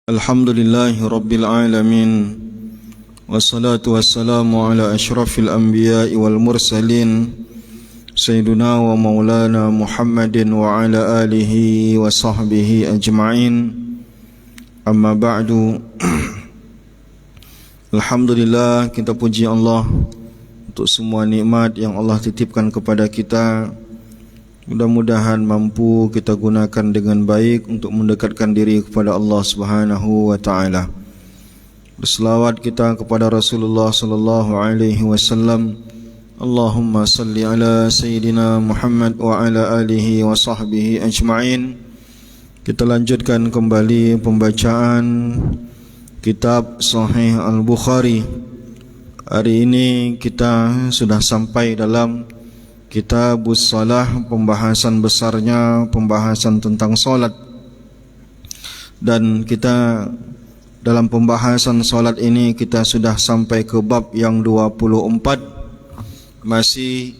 Alhamdulillahi Rabbil Alamin. Wassalatu wassalamu ala ashrafil anbiya'i wal mursalin Sayyiduna wa maulana Muhammadin wa ala alihi wa sahbihi ajma'in. Amma ba'du. Alhamdulillah, kita puji Allah untuk semua nikmat yang Allah titipkan kepada kita. Mudah-mudahan mampu kita gunakan dengan baik untuk mendekatkan diri kepada Allah Subhanahu wa taala. Berselawat kita kepada Rasulullah sallallahu alaihi wasallam. Allahumma salli ala sayyidina Muhammad wa ala alihi wa sahbihi ajma'in. Kita lanjutkan kembali pembacaan kitab Sahih Al-Bukhari. Hari ini kita sudah sampai dalam Kitabus Salah, pembahasan besarnya, pembahasan tentang solat. Dan kita dalam pembahasan solat ini kita sudah sampai ke bab yang 24. Masih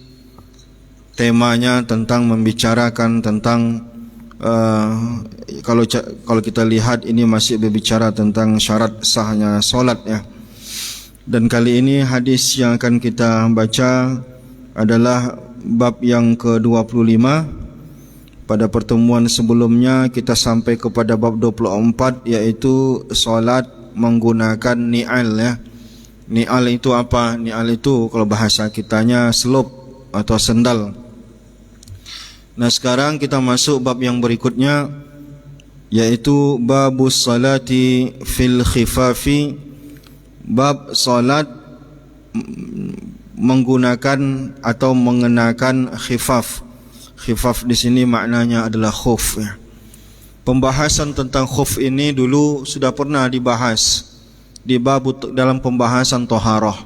temanya tentang membicarakan tentang kalau kita lihat ini masih berbicara tentang syarat sahnya solat ya. Dan kali ini hadis yang akan kita baca adalah bab yang ke-25. Pada pertemuan sebelumnya kita sampai kepada bab 24, yaitu solat menggunakan ni'al ya. Ni'al itu apa? Ni'al itu kalau bahasa kitanya selop atau sendal. Nah, sekarang kita masuk bab yang berikutnya, yaitu babus salati fil khifafi. Bab solat menggunakan atau mengenakan khifaf. Khifaf di sini maknanya adalah khuf ya. Pembahasan tentang khuf ini dulu sudah pernah dibahas di bab dalam pembahasan taharah.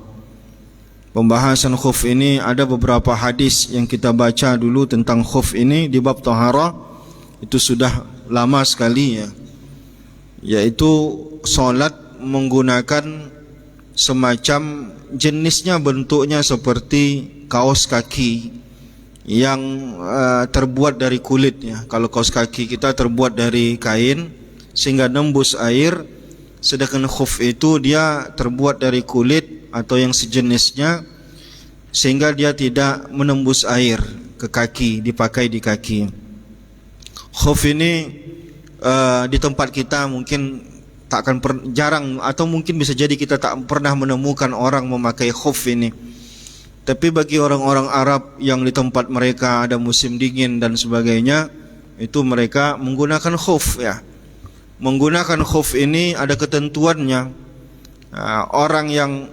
Pembahasan khuf ini ada beberapa hadis yang kita baca dulu tentang khuf ini di bab taharah. Itu sudah lama sekali ya. Yaitu solat menggunakan semacam jenisnya, bentuknya seperti kaos kaki yang terbuat dari kulit ya. Kalau kaos kaki kita terbuat dari kain sehingga nembus air, sedangkan khuf itu dia terbuat dari kulit atau yang sejenisnya sehingga dia tidak menembus air ke kaki, dipakai di kaki. Khuf ini di tempat kita mungkin jarang, atau mungkin bisa jadi kita tak pernah menemukan orang memakai khuf ini. Tapi bagi orang-orang Arab yang di tempat mereka ada musim dingin dan sebagainya, itu mereka menggunakan khuf ya. Menggunakan khuf ini ada ketentuannya. Orang yang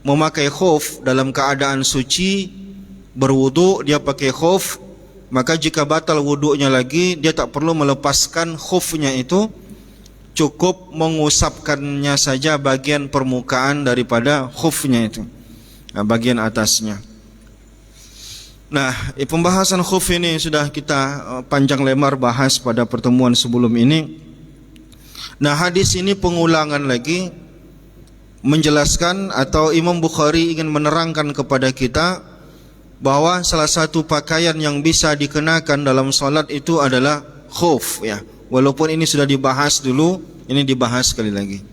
memakai khuf dalam keadaan suci, berwudu, dia pakai khuf, maka jika batal wudunya lagi, dia tak perlu melepaskan khufnya itu, cukup mengusapkannya saja bagian permukaan daripada khufnya itu, bagian atasnya. Nah, pembahasan khuf ini sudah kita panjang lebar bahas pada pertemuan sebelum ini. Nah, hadis ini pengulangan lagi menjelaskan, atau Imam Bukhari ingin menerangkan kepada kita bahwa salah satu pakaian yang bisa dikenakan dalam salat itu adalah khuf ya. Walaupun ini sudah dibahas dulu, ini dibahas sekali lagi.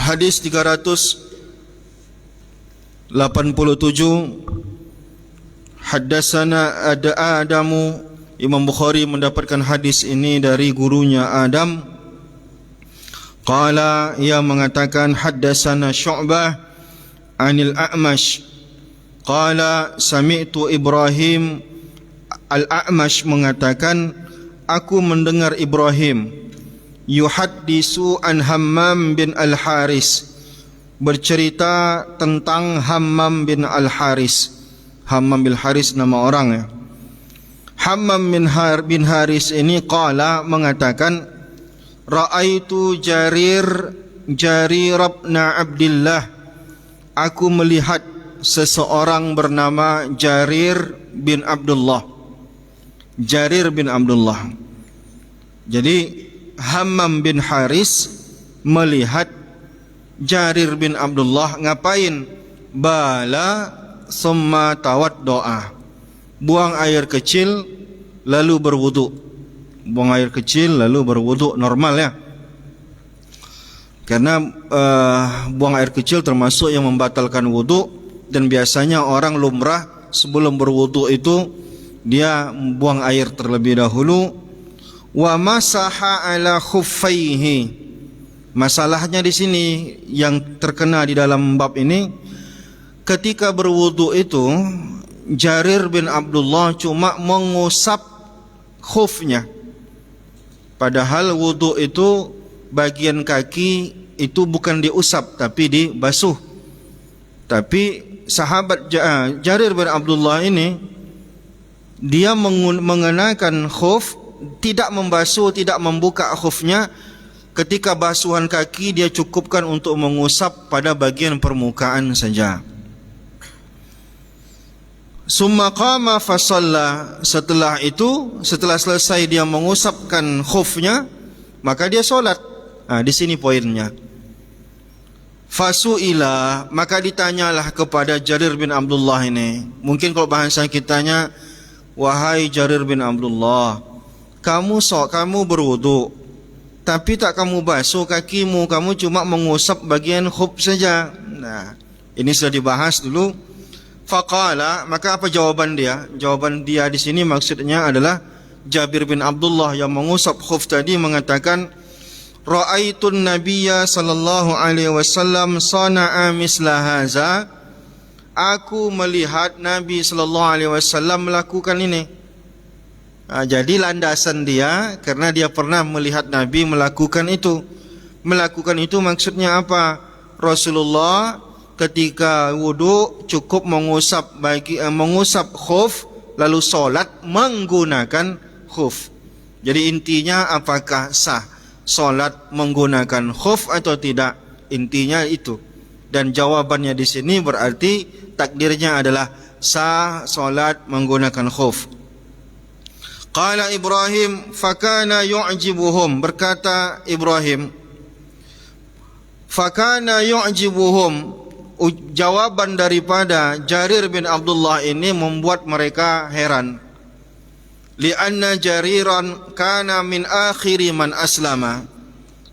Hadis 387. Haddatsana Adamu. Imam Bukhari mendapatkan hadis ini dari gurunya Adam. Qala, ia mengatakan, haddatsana Syu'bah anil A'mash. Qala sami'tu Ibrahim. Al-A'mash mengatakan, aku mendengar Ibrahim yuhaddisu an Hammam bin Al-Haris, bercerita tentang Hammam bin Al-Haris. Hammam bin Haris nama orang ya. Hammam bin Haris ini qala mengatakan, ra'aitu Jarir ibn Abdillah, aku melihat seseorang bernama Jarir bin Abdullah. Jarir bin Abdullah. Jadi Hammam bin Haris melihat Jarir bin Abdullah ngapain? Bala summa tawad doa, buang air kecil lalu berwudu. buang air kecil lalu berwuduk normal ya. Karena buang air kecil termasuk yang membatalkan wuduk, dan biasanya orang lumrah sebelum berwuduk itu dia buang air terlebih dahulu. Wa masaha ala khuffaihi. Masalahnya di sini yang terkena di dalam bab ini, ketika berwuduk itu Jarir bin Abdullah cuma mengusap khufnya. Padahal wuduk itu bagian kaki itu bukan diusap tapi dibasuh. Tapi sahabat Jarir bin Abdullah ini dia mengenakan khuf, tidak membasuh, tidak membuka khufnya. Ketika basuhan kaki dia cukupkan untuk mengusap pada bagian permukaan saja. Summa qama fa shalla. Setelah itu, setelah selesai dia mengusapkan khufnya, maka dia solat. Di sini poinnya. Fasuila, maka ditanyalah kepada Jarir bin Abdullah ini. Mungkin kalau bahasa kitanya, wahai Jarir bin Abdullah, kamu berwudu, tapi tak kamu basuh kakimu, kamu cuma mengusap bagian khuf saja. Nah, ini sudah dibahas dulu. Faqala, maka apa jawaban dia? Jawaban dia di sini maksudnya adalah Jabir bin Abdullah yang mengusap khuf tadi mengatakan, ra'aitun nabiyya sallallahu alaihi wasallam sana'a misla haza. Aku melihat Nabi sallallahu alaihi wasallam melakukan ini. Jadi landasan dia karena dia pernah melihat Nabi melakukan itu. Melakukan itu maksudnya apa? Rasulullah ketika wudu cukup mengusap khuf lalu solat menggunakan khuf. Jadi intinya apakah sah solat menggunakan khuf atau tidak? Intinya itu. Dan jawabannya di sini berarti takdirnya adalah sah solat menggunakan khuf. Qala Ibrahim fakana yu'jibuhum, berkata Ibrahim, fakana yu'jibuhum, jawaban daripada Jarir bin Abdullah ini membuat mereka heran. Lianna Jariran kana min akhiri man aslama,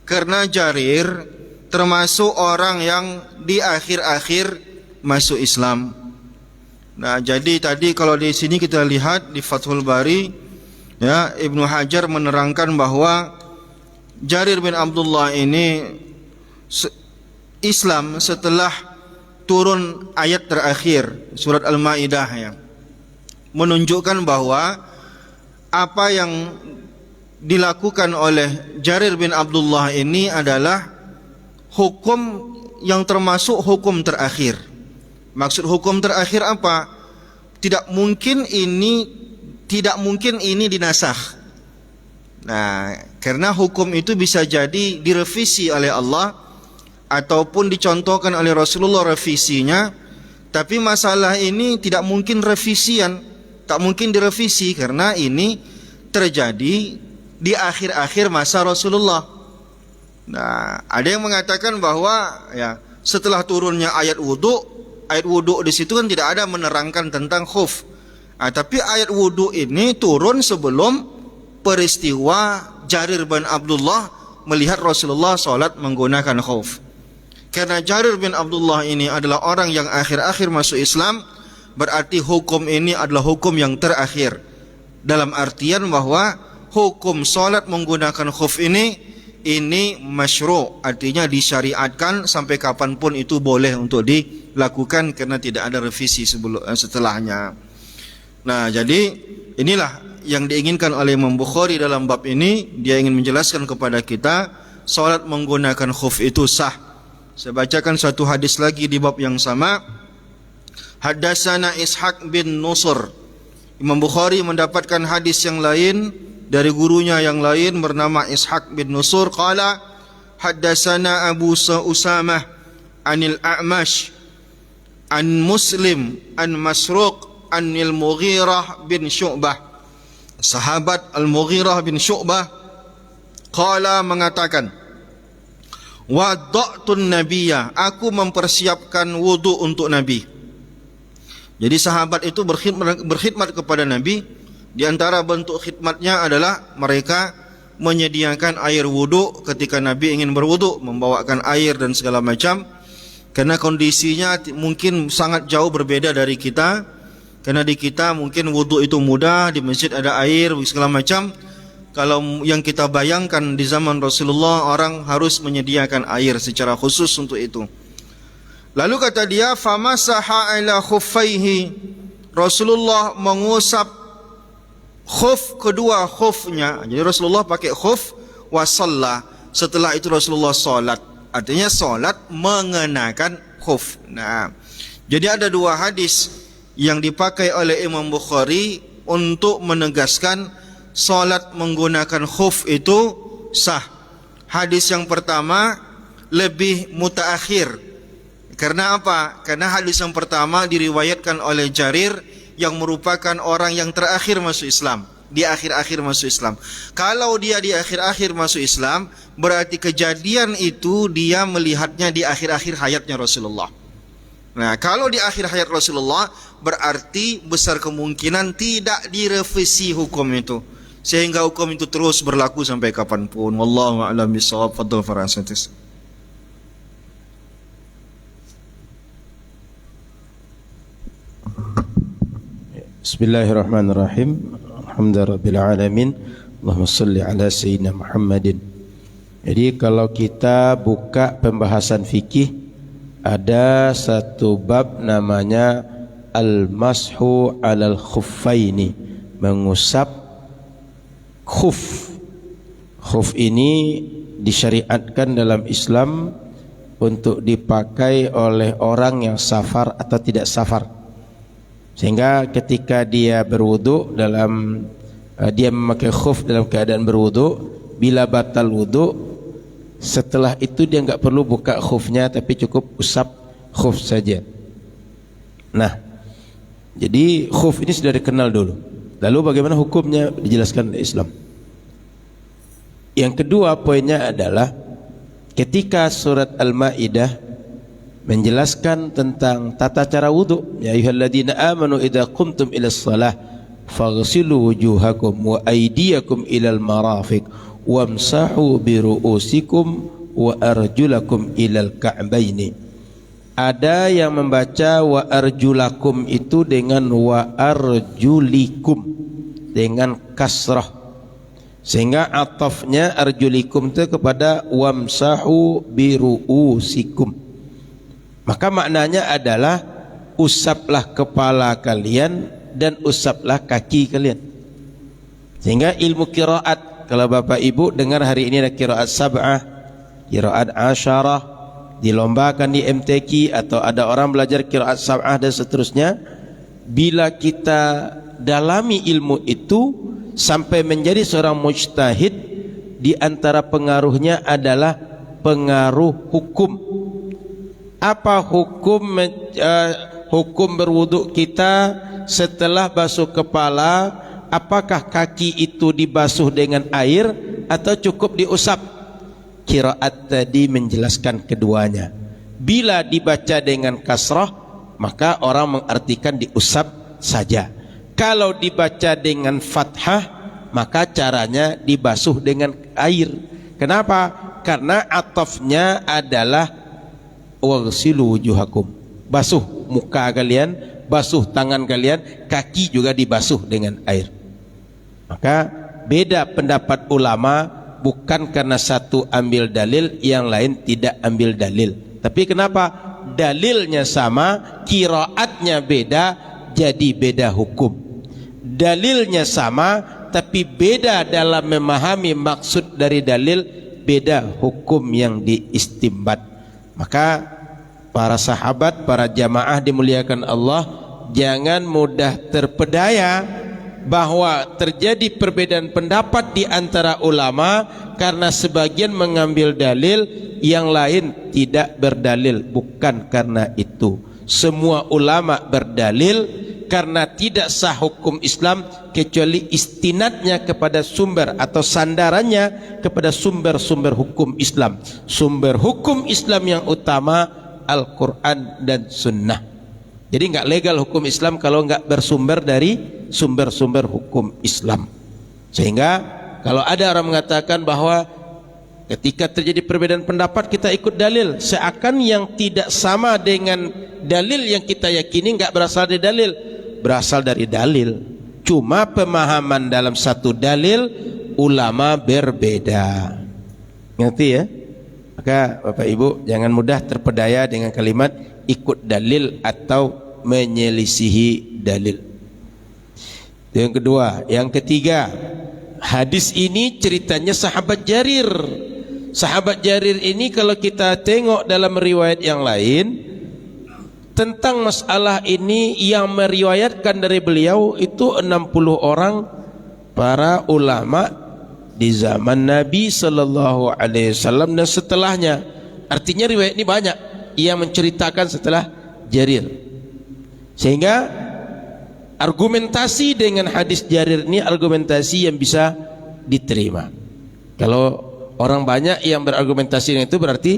karena Jarir termasuk orang yang di akhir-akhir masuk Islam. Nah, jadi tadi kalau di sini kita lihat di Fathul Bari, ya, Ibnu Hajar menerangkan bahwa Jarir bin Abdullah ini Islam setelah turun ayat terakhir surat Al-Maidah, ya, menunjukkan bahwa apa yang dilakukan oleh Jarir bin Abdullah ini adalah hukum yang termasuk hukum terakhir. Maksud hukum terakhir apa? Tidak mungkin ini dinasakh. Nah, karena hukum itu bisa jadi direvisi oleh Allah ataupun dicontohkan oleh Rasulullah revisinya, tapi masalah ini tidak mungkin revisian, tak mungkin direvisi karena ini terjadi di akhir-akhir masa Rasulullah. Nah, ada yang mengatakan bahwa ya setelah turunnya ayat wudu di situ kan tidak ada menerangkan tentang khuf. Tapi ayat wudu ini turun sebelum peristiwa Jarir bin Abdullah melihat Rasulullah salat menggunakan khuf. Karena Jarir bin Abdullah ini adalah orang yang akhir-akhir masuk Islam, berarti hukum ini adalah hukum yang terakhir. Dalam artian bahwa hukum salat menggunakan khuf ini masyru', artinya disyariatkan sampai kapanpun itu boleh untuk dilakukan karena tidak ada revisi setelahnya. Nah, jadi inilah yang diinginkan oleh Imam Bukhari dalam bab ini. Dia ingin menjelaskan kepada kita salat menggunakan khuf itu sah. Saya bacakan satu hadis lagi di bab yang sama. Haddatsana Ishaq bin Nusr. Imam Bukhari mendapatkan hadis yang lain dari gurunya yang lain bernama Ishaq bin Nusr. Qala haddatsana Abu Usamah anil A'mash an Muslim an Masruq anil Mughirah bin Syu'bah. Sahabat Al-Mughirah bin Syu'bah qala mengatakan, wadda'tun nabiyya, aku mempersiapkan wudu untuk Nabi. Jadi sahabat itu berkhidmat kepada Nabi, Di antara bentuk khidmatnya adalah mereka menyediakan air wudhu ketika Nabi ingin berwudhu, membawakan air dan segala macam. Karena kondisinya mungkin sangat jauh berbeda dari kita. Karena di kita mungkin wudhu itu mudah, di masjid ada air segala macam. Kalau yang kita bayangkan di zaman Rasulullah, orang harus menyediakan air secara khusus untuk itu. Lalu kata dia, famasaha ala khuffaihi, Rasulullah mengusap khuf, kedua khufnya. Jadi Rasulullah pakai khuf, wasalla. Setelah itu Rasulullah salat. Artinya salat mengenakan khuf. Nah, jadi ada dua hadis yang dipakai oleh Imam Bukhari untuk menegaskan salat menggunakan khuf itu sah. Hadis yang pertama lebih mutaakhir. Karena apa? Karena hadis yang pertama diriwayatkan oleh Jarir yang merupakan orang yang terakhir masuk Islam, di akhir-akhir masuk Islam. Kalau dia di akhir-akhir masuk Islam, berarti kejadian itu dia melihatnya di akhir-akhir hayatnya Rasulullah. Nah, kalau di akhir hayat Rasulullah, berarti besar kemungkinan tidak direvisi hukum itu, sehingga hukum itu terus berlaku sampai kapanpun. Wallahu a'lam bishawab. Fadhil farasatis. Bismillahirrahmanirrahim. Alhamdulillahirabbil alamin. Allahumma shalli ala sayyidina Muhammadin. Jadi kalau kita buka pembahasan fikih, ada satu bab namanya al-mashu 'alal khuffaini, mengusap khuf. Khuf ini disyariatkan dalam Islam untuk dipakai oleh orang yang safar atau tidak safar. Sehingga ketika dia berwudu dia memakai khuf dalam keadaan berwudu, bila batal wudu, setelah itu dia enggak perlu buka khufnya, tapi cukup usap khuf saja. Nah, jadi khuf ini sudah dikenal dulu. Lalu bagaimana hukumnya dijelaskan oleh Islam. Yang kedua poinnya adalah ketika surat Al-Maidah menjelaskan tentang tata cara wudu, ya ayyuhalladzina amanu idza qumtum ilas shalah faghsilu wujuhakum wa aydiyakum ilal marafiq wamsahu bi ru'usikum wa arjulakum ilal ka'baini. Ada yang membaca wa arjulakum itu dengan wa arjulikum dengan kasrah, sehingga atafnya arjulikum itu kepada wamsahu bi ru'usikum. Maka maknanya adalah usaplah kepala kalian dan usaplah kaki kalian. Sehingga ilmu qiraat, kalau Bapak Ibu dengar hari ini ada qiraat sab'ah, qiraat asyarah, dilombakan di MTQ, atau ada orang belajar qiraat sab'ah dan seterusnya. Bila kita dalami ilmu itu sampai menjadi seorang mujtahid, di antara pengaruhnya adalah pengaruh hukum. Apa hukum berwudu kita setelah basuh kepala? Apakah kaki itu dibasuh dengan air atau cukup diusap? Qiraat tadi menjelaskan keduanya. Bila dibaca dengan kasrah, maka orang mengartikan diusap saja. Kalau dibaca dengan fathah, maka caranya dibasuh dengan air. Kenapa? Karena atafnya adalah waghsilu wujuhakum, basuh muka kalian, basuh tangan kalian, kaki juga dibasuh dengan air. Maka beda pendapat ulama, bukan karena satu ambil dalil, yang lain tidak ambil dalil. Tapi kenapa? Dalilnya sama, qiraatnya beda, jadi beda hukum. Dalilnya sama, tapi beda dalam memahami maksud dari dalil, beda hukum yang diistimbat. Maka para sahabat, para jamaah dimuliakan Allah, jangan mudah terpedaya bahwa terjadi perbedaan pendapat di antara ulama karena sebagian mengambil dalil, yang lain tidak berdalil. Bukan karena itu. Semua ulama berdalil karena tidak sah hukum Islam kecuali istinadnya kepada sumber atau sandarannya kepada sumber-sumber hukum Islam. Sumber hukum Islam yang utama Al-Quran dan Sunnah. Jadi nggak legal hukum Islam kalau nggak bersumber dari sumber-sumber hukum Islam. Sehingga kalau ada orang mengatakan bahwa ketika terjadi perbedaan pendapat kita ikut dalil, seakan yang tidak sama dengan dalil yang kita yakini nggak berasal dari dalil, berasal dari dalil. Cuma pemahaman dalam satu dalil ulama berbeda. Ngerti ya? Maka Bapak Ibu jangan mudah terpedaya dengan kalimat ikut dalil atau menyelisihi dalil. Yang kedua, yang ketiga, hadis ini ceritanya sahabat Jarir. Sahabat Jarir ini kalau kita tengok dalam riwayat yang lain tentang masalah ini yang meriwayatkan dari beliau itu 60 orang para ulama di zaman Nabi sallallahu alaihi wasallam dan setelahnya. Artinya riwayat ini banyak yang menceritakan setelah Jarir. Sehingga argumentasi dengan hadis Jarir ini argumentasi yang bisa diterima. Kalau orang banyak yang berargumentasi dengan itu berarti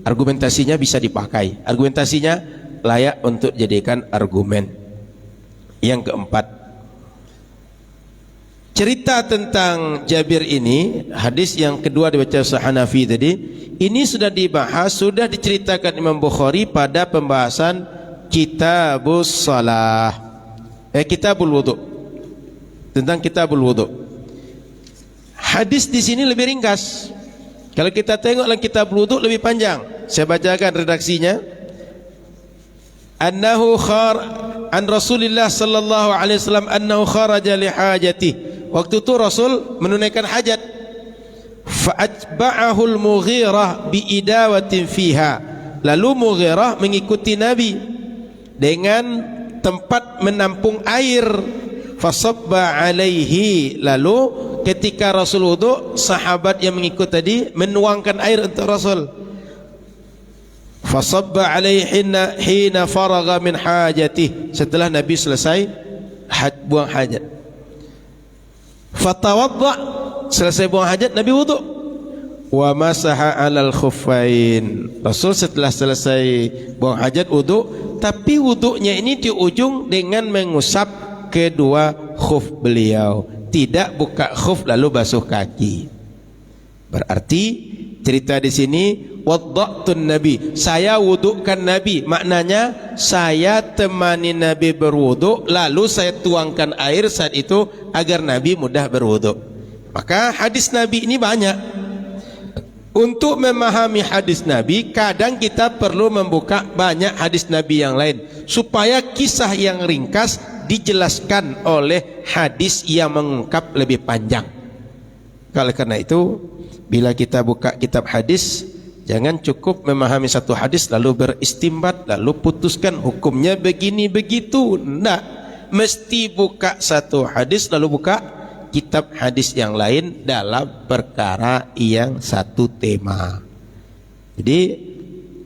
argumentasinya bisa dipakai. Argumentasinya layak untuk dijadikan argumen. Yang keempat, cerita tentang Jabir ini, hadis yang kedua dibaca Hanafi tadi, ini sudah dibahas, sudah diceritakan Imam Bukhari pada pembahasan Kitabus Shalah, Kitabul Wudu, tentang Kitabul Wudu. Hadis di sini lebih ringkas. Kalau kita tengok dalam Kitabul Wudu lebih panjang. Saya bacakan redaksinya. Annahu an Rasulillah sallallahu alaihi wasallam annahu kharaja li hajati. Waktu itu Rasul menunaikan hajat. Fa atba'ahu al-Mughirah bi idawatin fiha. Lalu Mughirah mengikuti Nabi dengan tempat menampung air. Fasabba alaihi. Lalu ketika Rasul wudu, sahabat yang mengikut tadi menuangkan air untuk Rasul. Fasabba alaihi hina faragha min hajatih. Setelah Nabi selesai buang hajat. Fatawadda, selesai buang hajat Nabi wudu. Wa masaha 'alal khuffain. Rasul setelah selesai buang hajat wudu, tapi wudunya ini di ujung dengan mengusap kedua khuf beliau. Tidak buka khuf lalu basuh kaki. Berarti cerita di sini wadda'tun Nabi, saya wudukan Nabi, maknanya saya temani Nabi berwudu lalu saya tuangkan air saat itu agar Nabi mudah berwudu. Maka hadis Nabi ini banyak. Untuk memahami hadis Nabi kadang kita perlu membuka banyak hadis Nabi yang lain supaya kisah yang ringkas dijelaskan oleh hadis yang mengungkap lebih panjang. Oleh karena itu bila kita buka kitab hadis, jangan cukup memahami satu hadis lalu beristimbat lalu putuskan hukumnya begini begitu. Tidak, mesti buka satu hadis lalu buka kitab hadis yang lain dalam perkara yang satu tema. Jadi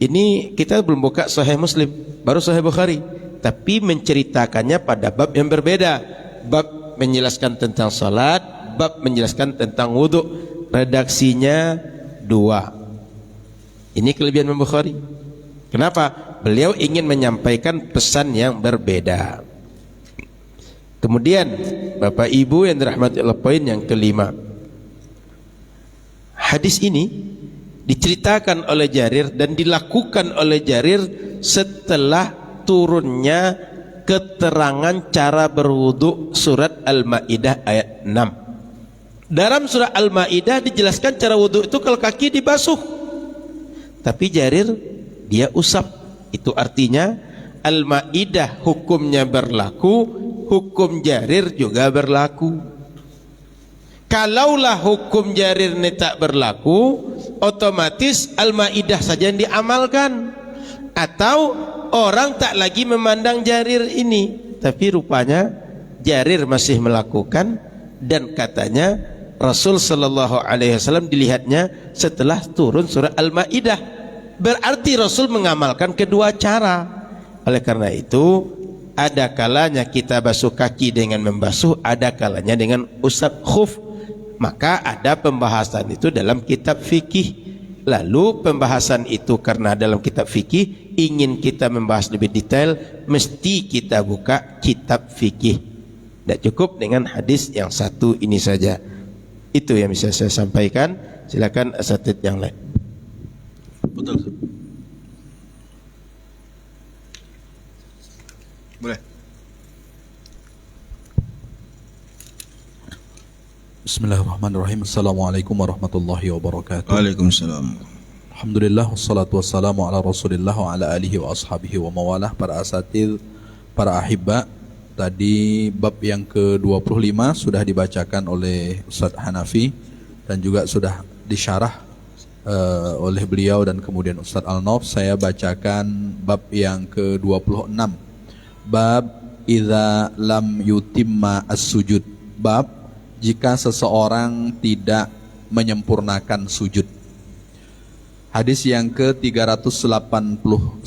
ini kita belum buka Sahih Muslim, baru Sahih Bukhari, tapi menceritakannya pada bab yang berbeda. Bab menjelaskan tentang salat, bab menjelaskan tentang wudu. Redaksinya 2. Ini kelebihan Imam Bukhari. Kenapa? Beliau ingin menyampaikan pesan yang berbeda. Kemudian Bapak Ibu yang dirahmati Allah, poin yang kelima. Hadis ini diceritakan oleh Jarir dan dilakukan oleh Jarir setelah turunnya keterangan cara berwudu surat Al-Maidah ayat 6. Dalam surah Al-Maidah dijelaskan cara wudu itu kalau kaki dibasuh, tapi Jarir dia usap. Itu artinya Al-Maidah hukumnya berlaku, hukum Jarir juga berlaku. Kalaulah hukum Jarir ini tak berlaku, otomatis Al-Maidah saja yang diamalkan, atau orang tak lagi memandang Jarir ini. Tapi rupanya Jarir masih melakukan, dan katanya Rasul sallallahu alaihi wasallam dilihatnya setelah turun surah Al-Maidah. Berarti Rasul mengamalkan kedua cara. Oleh karena itu ada kalanya kita basuh kaki dengan membasuh, ada kalanya dengan usap khuf. Maka ada pembahasan itu dalam kitab fikih. Lalu pembahasan itu karena dalam kitab fikih ingin kita membahas lebih detail, mesti kita buka kitab fikih. Tidak cukup dengan hadis yang satu ini saja. Itu yang bisa saya sampaikan. Silakan asatidz yang lain. Betul. Boleh. Bismillahirrahmanirrahim. Assalamualaikum warahmatullahi wabarakatuh. Waalaikumsalam. Alhamdulillah, wassalatu wassalamu ala rasulillah wa ala alihi wa ashabihi wa mawalah. Para asatidz, para ahibba, tadi bab yang ke-25 sudah dibacakan oleh Ustaz Hanafi dan juga sudah disyarah oleh beliau dan kemudian Ustaz Al-Nauf. Saya bacakan bab yang ke-26. Bab idza lam yutimma as-sujud. Bab jika seseorang tidak menyempurnakan sujud. Hadis yang ke-389,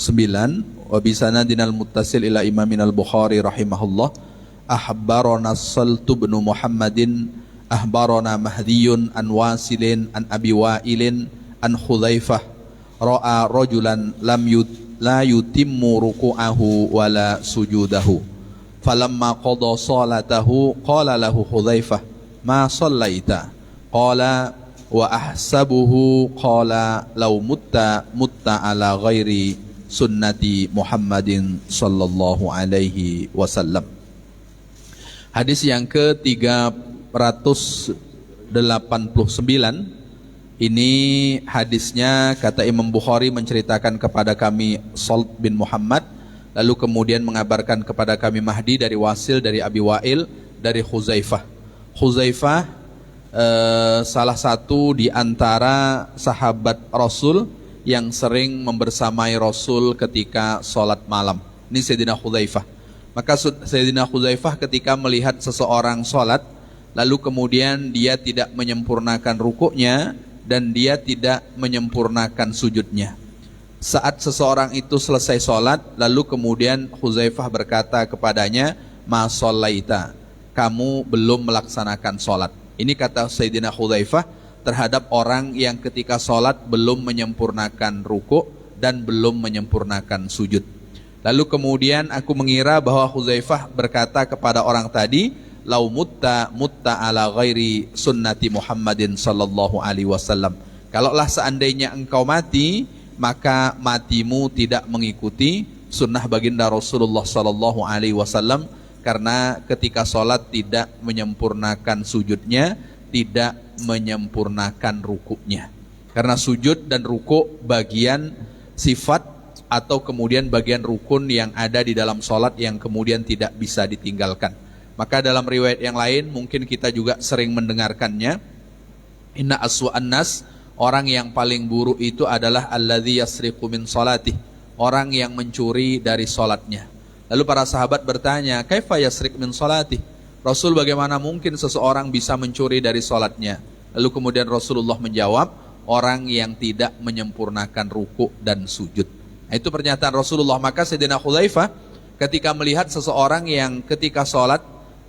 wa bisanadinal muttasil ila Imamin al-Bukhari rahimahullah, ahbarana Saltu bin Muhammadin ahbarana Mahdiyun an Wasilin an Abi Wa'ilin an Hudzaifah ra'a rajulan la yutimmu ruku'ahu wala sujudahu falamma qada salatahu qala lahu Hudzaifah ma sallaita qala wa ahsabuhu qala law mutta ala ghairi sunnati Muhammadin sallallahu alaihi wasallam. Hadis yang ke-389 ini hadisnya kata Imam Bukhari menceritakan kepada kami Salt bin Muhammad, lalu kemudian mengabarkan kepada kami Mahdi dari Wasil dari Abi Wa'il dari Hudzaifah. Hudzaifah salah satu di antara sahabat Rasul yang sering membersamai Rasul ketika sholat malam. Ini Sayyidina Hudzaifah. Maka Sayyidina Hudzaifah ketika melihat seseorang sholat, lalu kemudian dia tidak menyempurnakan rukuknya dan dia tidak menyempurnakan sujudnya. Saat seseorang itu selesai sholat, lalu kemudian Hudzaifah berkata kepadanya, ma shallaita, kamu belum melaksanakan sholat. Ini kata Sayyidina Hudzaifah terhadap orang yang ketika sholat belum menyempurnakan rukuk dan belum menyempurnakan sujud. Lalu kemudian aku mengira bahwa Hudzaifah berkata kepada orang tadi, lau mutta ala ghairi sunnati Muhammadin sallallahu alaihi wasallam. Kalaulah seandainya engkau mati, maka matimu tidak mengikuti sunnah baginda Rasulullah sallallahu alaihi wasallam, karena ketika sholat tidak menyempurnakan sujudnya, tidak menyempurnakan rukuknya. Karena sujud dan rukuk bagian sifat atau kemudian bagian rukun yang ada di dalam sholat yang kemudian tidak bisa ditinggalkan. Maka dalam riwayat yang lain mungkin kita juga sering mendengarkannya, inna aswa'an nas, orang yang paling buruk itu adalah alladzi yasriqu min salatih, orang yang mencuri dari sholatnya. Lalu para sahabat bertanya, kaifa yasriq min salatih? Rasul, bagaimana mungkin seseorang bisa mencuri dari sholatnya? Lalu kemudian Rasulullah menjawab, orang yang tidak menyempurnakan rukuk dan sujud. Nah, itu pernyataan Rasulullah. Maka Sayyidina Hudzaifah ketika melihat seseorang yang ketika sholat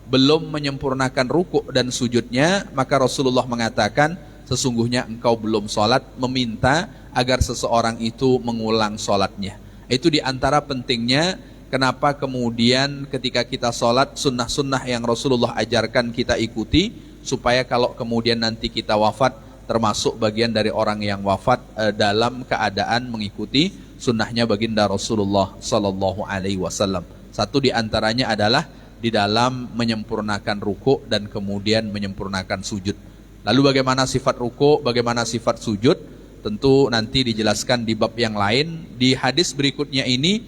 belum menyempurnakan rukuk dan sujudnya, maka Rasulullah mengatakan, sesungguhnya engkau belum sholat, meminta agar seseorang itu mengulang sholatnya. Itu diantara pentingnya kenapa kemudian ketika kita sholat, sunnah-sunnah yang Rasulullah ajarkan kita ikuti, supaya kalau kemudian nanti kita wafat, termasuk bagian dari orang yang wafat dalam keadaan mengikuti sunnahnya baginda Rasulullah sallallahu alaihi wasallam. Satu diantaranya adalah di dalam menyempurnakan rukuk dan kemudian menyempurnakan sujud. Lalu bagaimana sifat rukuk, bagaimana sifat sujud, tentu nanti dijelaskan di bab yang lain. Di hadis berikutnya ini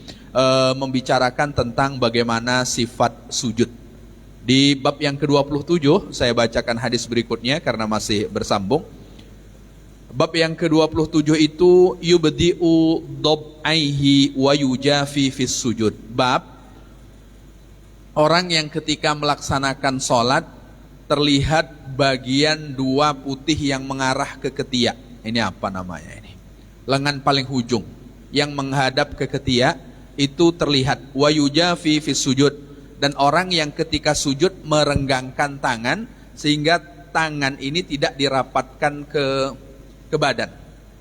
membicarakan tentang bagaimana sifat sujud. Di bab yang ke-27 saya bacakan hadis berikutnya karena masih bersambung. Bab yang ke-27 itu yubdi'u dhab'aihi wa yujafi fis sujud. Bab orang yang ketika melaksanakan sholat terlihat bagian dua putih yang mengarah ke ketiak. Ini apa namanya ini? Lengan paling ujung yang menghadap ke ketiak itu terlihat. Wa yujafi fis sujud. Dan orang yang ketika sujud merenggangkan tangan sehingga tangan ini tidak dirapatkan ke badan.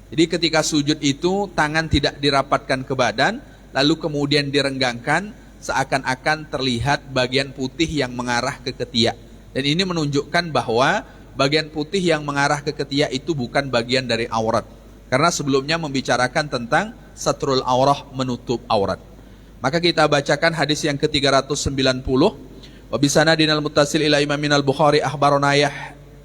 Jadi ketika sujud itu tangan tidak dirapatkan ke badan, lalu kemudian direnggangkan, seakan-akan terlihat bagian putih yang mengarah ke ketiak. Dan ini menunjukkan bahwa bagian putih yang mengarah ke ketiak itu bukan bagian dari aurat. Karena sebelumnya membicarakan tentang satrul aurah, menutup aurat. Maka kita bacakan hadis yang ke-390. Wa bisanadinal muttasil ila Imam al-Bukhari akhbarana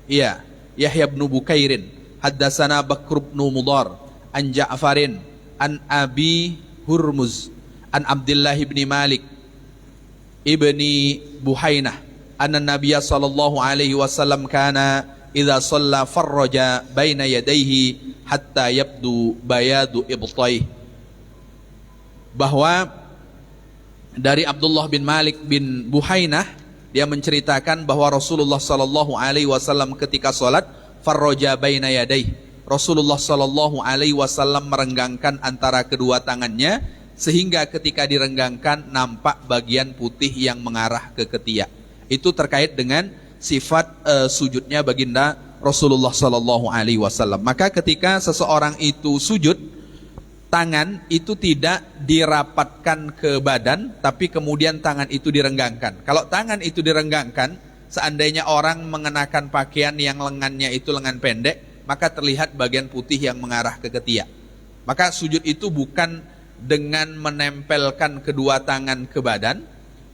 Yahya bin Bukairin haddatsana Bakr bin Mudhar an Ja'farin an Abi Hurmuz an Abdullah bin Malik ibni Buhainah anna Nabiy sallallahu alaihi wasallam kana idza shalla farraja baina yadayhi hatta yabdu bayadu ibtayhi, bahwa dari Abdullah bin Malik bin Buhainah, dia menceritakan bahwa Rasulullah sallallahu alaihi wasallam ketika salat farraja baina yadayhi, Rasulullah sallallahu alaihi wasallam merenggangkan antara kedua tangannya sehingga ketika direnggangkan nampak bagian putih yang mengarah ke ketiak. Itu terkait dengan sifat sujudnya baginda Rasulullah sallallahu alaihi wasallam. Maka ketika seseorang itu sujud, tangan itu tidak dirapatkan ke badan, tapi kemudian tangan itu direnggangkan. Kalau tangan itu direnggangkan, seandainya orang mengenakan pakaian yang lengannya itu lengan pendek, maka terlihat bagian putih yang mengarah ke ketiak. Maka sujud itu bukan dengan menempelkan kedua tangan ke badan,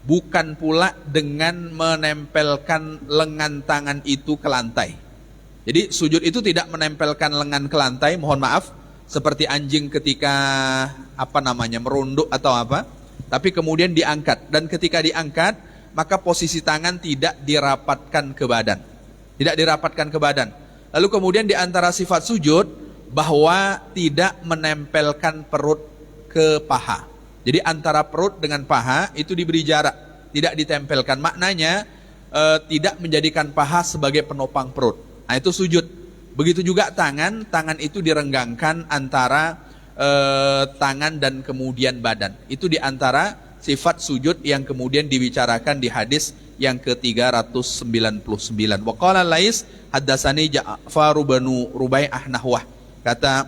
bukan pula dengan menempelkan lengan tangan itu ke lantai. Jadi sujud itu tidak menempelkan lengan ke lantai, mohon maaf, seperti anjing ketika merunduk atau apa, tapi kemudian diangkat, dan ketika diangkat maka posisi tangan tidak dirapatkan ke badan, tidak dirapatkan ke badan. Lalu kemudian di antara sifat sujud bahwa tidak menempelkan perut ke paha. Jadi antara perut dengan paha itu diberi jarak, tidak ditempelkan. Maknanya tidak menjadikan paha sebagai penopang perut. Nah itu sujud. Begitu juga tangan itu direnggangkan antara tangan dan kemudian badan. Itu di antara sifat sujud yang kemudian dibicarakan di hadis yang ke-399. Wa qala Lais haddatsani Ja'far bin Rubai'ah nahwah. Kata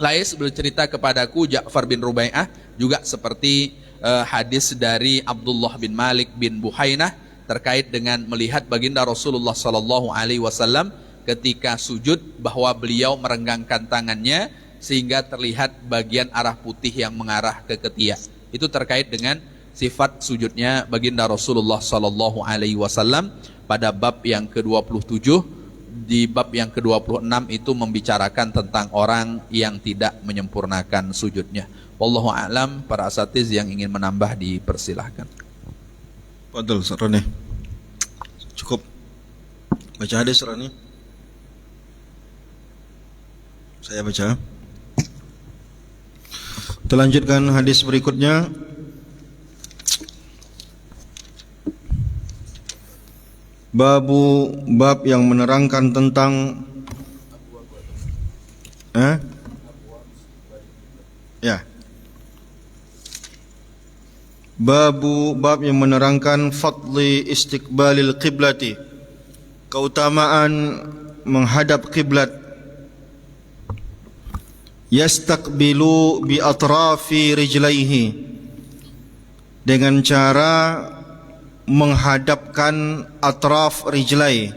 Lais bercerita kepadaku Ja'far bin Rubai'ah juga seperti hadis dari Abdullah bin Malik bin Buhainah terkait dengan melihat baginda Rasulullah sallallahu alaihi wasallam ketika sujud bahwa beliau merenggangkan tangannya sehingga terlihat bagian arah putih yang mengarah ke ketiak. Itu terkait dengan sifat sujudnya baginda Rasulullah sallallahu alaihi wasallam pada bab yang ke-27. Di bab yang ke-26 itu membicarakan tentang orang yang tidak menyempurnakan sujudnya. Wallahu a'lam. Para asatiz yang ingin menambah dipersilahkan. Fadhil Rani. Cukup baca hadis Rani. Saya baca. Kita lanjutkan hadis berikutnya. Bab yang menerangkan tentang bab yang menerangkan fadli istiqbalil qiblati, keutamaan menghadap kiblat. Yastaqbilu bi atrafi rijlaihi, dengan cara menghadapkan atraf rijlai.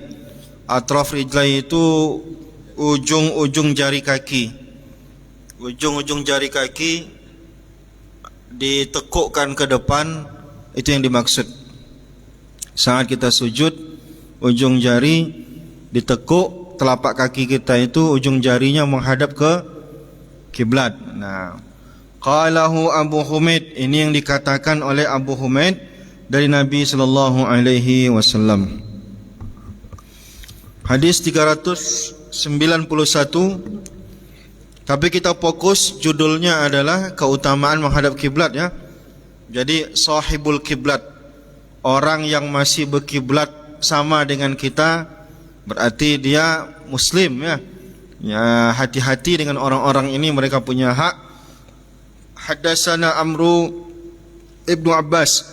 Atraf rijlai itu ujung-ujung jari kaki. Ujung-ujung jari kaki ditekukkan ke depan, itu yang dimaksud. Saat kita sujud, ujung jari ditekuk, telapak kaki kita itu ujung jarinya menghadap ke kiblat. Nah, qalahu Abu Humaid, ini yang dikatakan oleh Abu Humaid dari Nabi sallallahu alaihi wasallam. Hadis 391. Tapi kita fokus judulnya adalah keutamaan menghadap kiblat ya. Jadi sahibul kiblat, orang yang masih berkiblat sama dengan kita, berarti dia muslim ya. Ya, hati-hati dengan orang-orang ini, mereka punya hak. Haddatsana Amru Ibnu Abbas.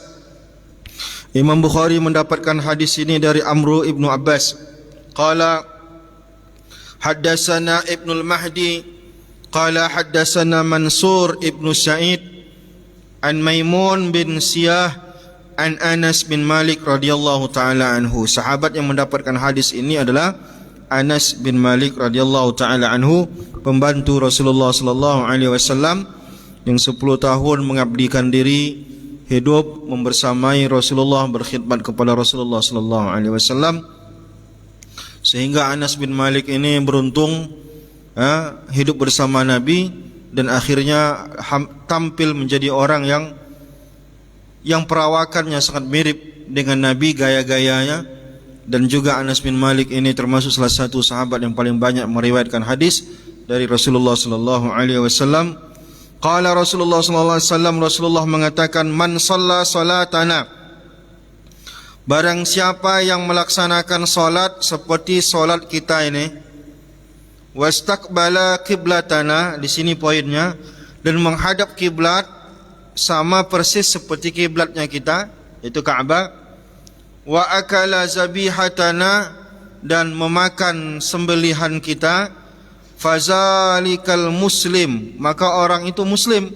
Imam Bukhari mendapatkan hadis ini dari Amru Ibnu Abbas. Qala haddatsana Ibnul Mahdi qala haddatsana Mansur ibnu Sa'id an Maimun bin Siyah an Anas bin Malik radhiyallahu taala anhu. Sahabat yang mendapatkan hadis ini adalah Anas bin Malik radhiyallahu taala anhu, pembantu Rasulullah sallallahu alaihi wasallam yang 10 tahun mengabdikan diri hidup membersamai Rasulullah, berkhidmat kepada Rasulullah sallallahu alaihi wasallam, sehingga Anas bin Malik ini beruntung hidup bersama Nabi dan akhirnya tampil menjadi orang yang perawakannya sangat mirip dengan Nabi, gaya-gayanya. Dan juga Anas bin Malik ini termasuk salah satu sahabat yang paling banyak meriwayatkan hadis dari Rasulullah sallallahu alaihi wasallam. Qala Rasulullah sallallahu alaihi wasallam, Rasulullah mengatakan, man shalla salatana, barang siapa yang melaksanakan salat seperti salat kita ini, wastaqbala qiblatana, di sini poinnya, dan menghadap kiblat sama persis seperti kiblatnya kita, itu Ka'bah, wa akala zabihatana, dan memakan sembelihan kita, fazalikal muslim, maka orang itu muslim.